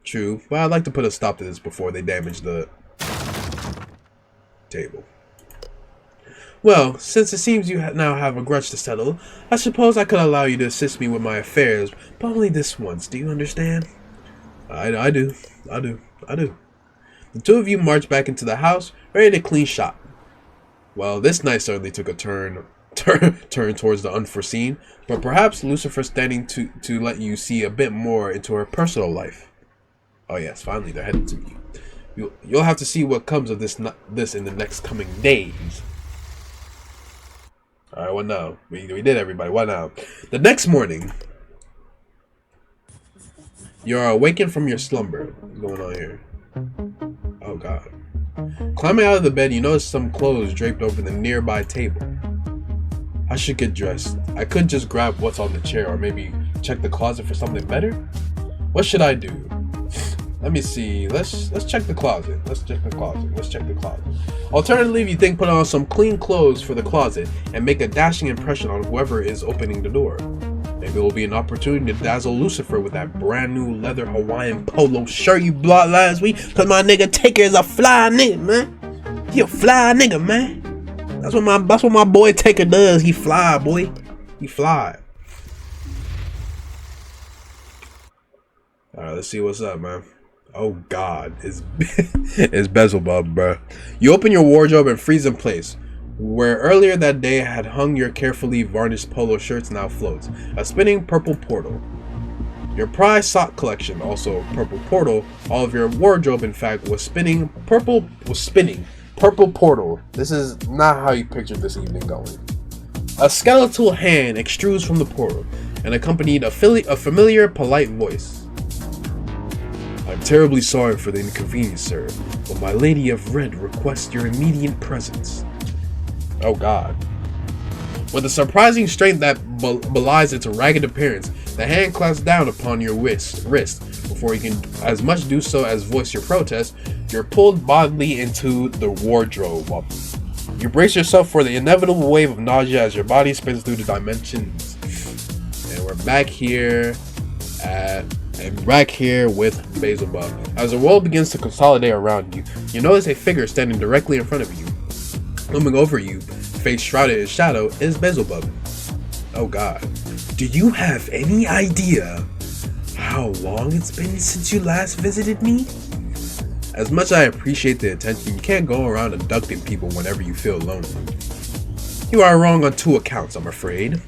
True, but I'd like to put a stop to this before they damage the table. Well, since it seems you now have a grudge to settle, I suppose I could allow you to assist me with my affairs, but only this once, do you understand? I do. The two of you march back into the house, ready to clean shop. Well, this night certainly took a turn towards the unforeseen, but perhaps Lucifer standing to let you see a bit more into her personal life. Oh yes, finally they're headed to you. You'll have to see what comes of this in the next coming days. Alright, what now? We did, everybody. What now? The next morning, You're awakened from your slumber. What's going on here? Oh god. Climbing out of the bed, you notice some clothes draped over the nearby table. I should get dressed. I could just grab what's on the chair or maybe check the closet for something better. What should I do? Let me see. Let's check the closet. Let's check the closet. Alternatively, you think put on some clean clothes for the closet and make a dashing impression on whoever is opening the door. Maybe it will be an opportunity to dazzle Lucifer with that brand new leather Hawaiian polo shirt you bought last week. Cause my nigga Taker is a fly nigga, man. He a fly nigga, man. That's what my boy Taker does. He fly, boy. He fly. Alright, let's see what's up, man. Oh god, it's Beelzebub, bro. You open your wardrobe and freeze in place. Where earlier that day had hung your carefully varnished polo shirts now floats a spinning purple portal. Your prized sock collection, also a purple portal. All of your wardrobe, in fact, was spinning purple portal. This is not how you pictured this evening going. A skeletal hand extrudes from the portal and accompanied a familiar, polite voice. I'm terribly sorry for the inconvenience, sir, but my Lady of Red requests your immediate presence. Oh god. With a surprising strength that belies its ragged appearance, the hand clasps down upon your wrist. Before you can as much do so as voice your protest, you're pulled bodily into the wardrobe. You brace yourself for the inevitable wave of nausea as your body spins through the dimensions. And we're back here with Beelzebub. As the world begins to consolidate around you, you notice a figure standing directly in front of you. Looming over you, face shrouded in shadow, is Beelzebub. Oh god. Do you have any idea how long it's been since you last visited me? As much as I appreciate the attention, you can't go around abducting people whenever you feel lonely. You are wrong on two accounts, I'm afraid.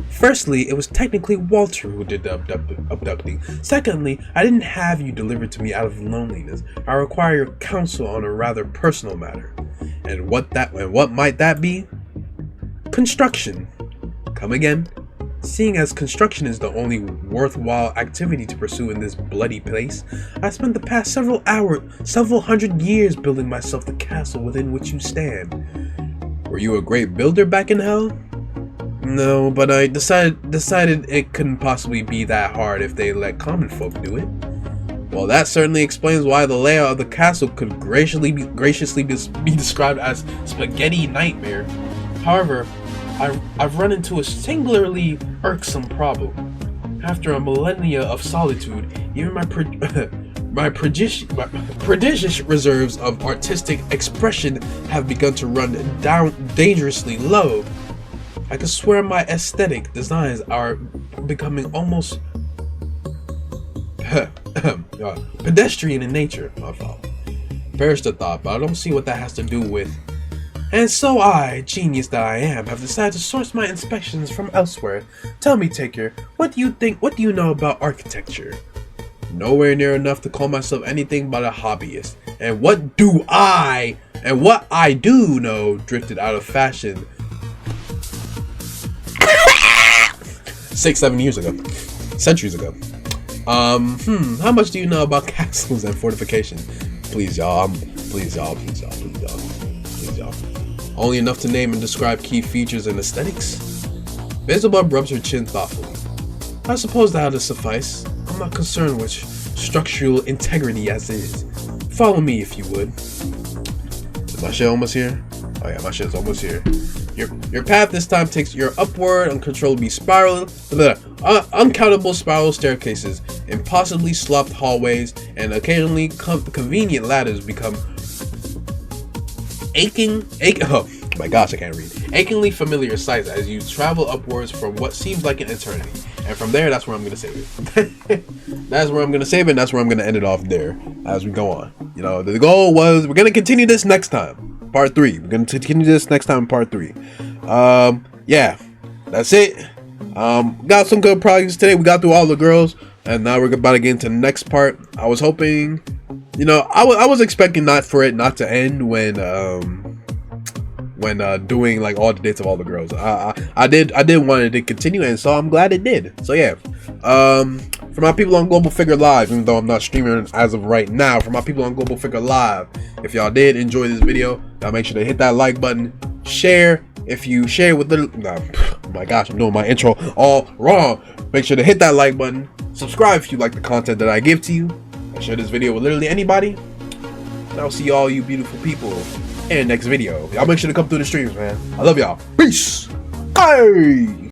Firstly, it was technically Walter who did the abducting. Secondly, I didn't have you delivered to me out of loneliness. I require your counsel on a rather personal matter. And what might that be? Construction. Come again? Seeing as construction is the only worthwhile activity to pursue in this bloody place, I spent the past several hundred years building myself the castle within which you stand. Were you a great builder back in hell? No, but I decided it couldn't possibly be that hard if they let common folk do it. Well, that certainly explains why the layout of the castle could graciously be described as spaghetti nightmare. However, I've run into a singularly irksome problem. After a millennia of solitude, even my prodigious reserves of artistic expression have begun to run down dangerously low. I could swear my aesthetic designs are becoming almost pedestrian in nature. My fault. Perish the thought, but I don't see what that has to do with. And so I, genius that I am, have decided to source my inspections from elsewhere. Tell me, Taker, what do you think? What do you know about architecture? Nowhere near enough to call myself anything but a hobbyist. And what I do know drifted out of fashion 6-7 years ago, centuries ago. How much do you know about castles and fortifications? Please y'all. Only enough to name and describe key features and aesthetics? Beelzebub rubs her chin thoughtfully. I suppose that'll suffice. I'm not concerned with structural integrity as is. Follow me if you would. Is my shit almost here? Oh yeah, my shit's almost here. Your path this time takes you upward, uncountable spiral staircases, impossibly sloped hallways, and occasionally convenient ladders become oh my gosh, I can't read. Achingly familiar sights as you travel upwards for what seems like an eternity. And from there, that's where I'm gonna save it. That's where I'm gonna save it, and that's where I'm gonna end it off there as we go on. You know, the goal was we're gonna continue this next time. Part 3. We're gonna continue this next time, part 3. Yeah, that's it. Got some good progress today. We got through all the girls, and now we're about to get into the next part. I was hoping, you know, I was expecting not to end when doing like all the dates of all the girls. I did want it to continue, and so I'm glad it did. So yeah, For my people on Global Figure Live, even though I'm not streaming as of right now, for my people on Global Figure Live, if y'all did enjoy this video, y'all make sure to hit that like button, share. If you share with little, oh my gosh, I'm doing my intro all wrong. Make sure to hit that like button, subscribe if you like the content that I give to you, and share this video with literally anybody. And I'll see all you beautiful people in the next video. Y'all make sure to come through the streams, man. I love y'all. Peace. Hey.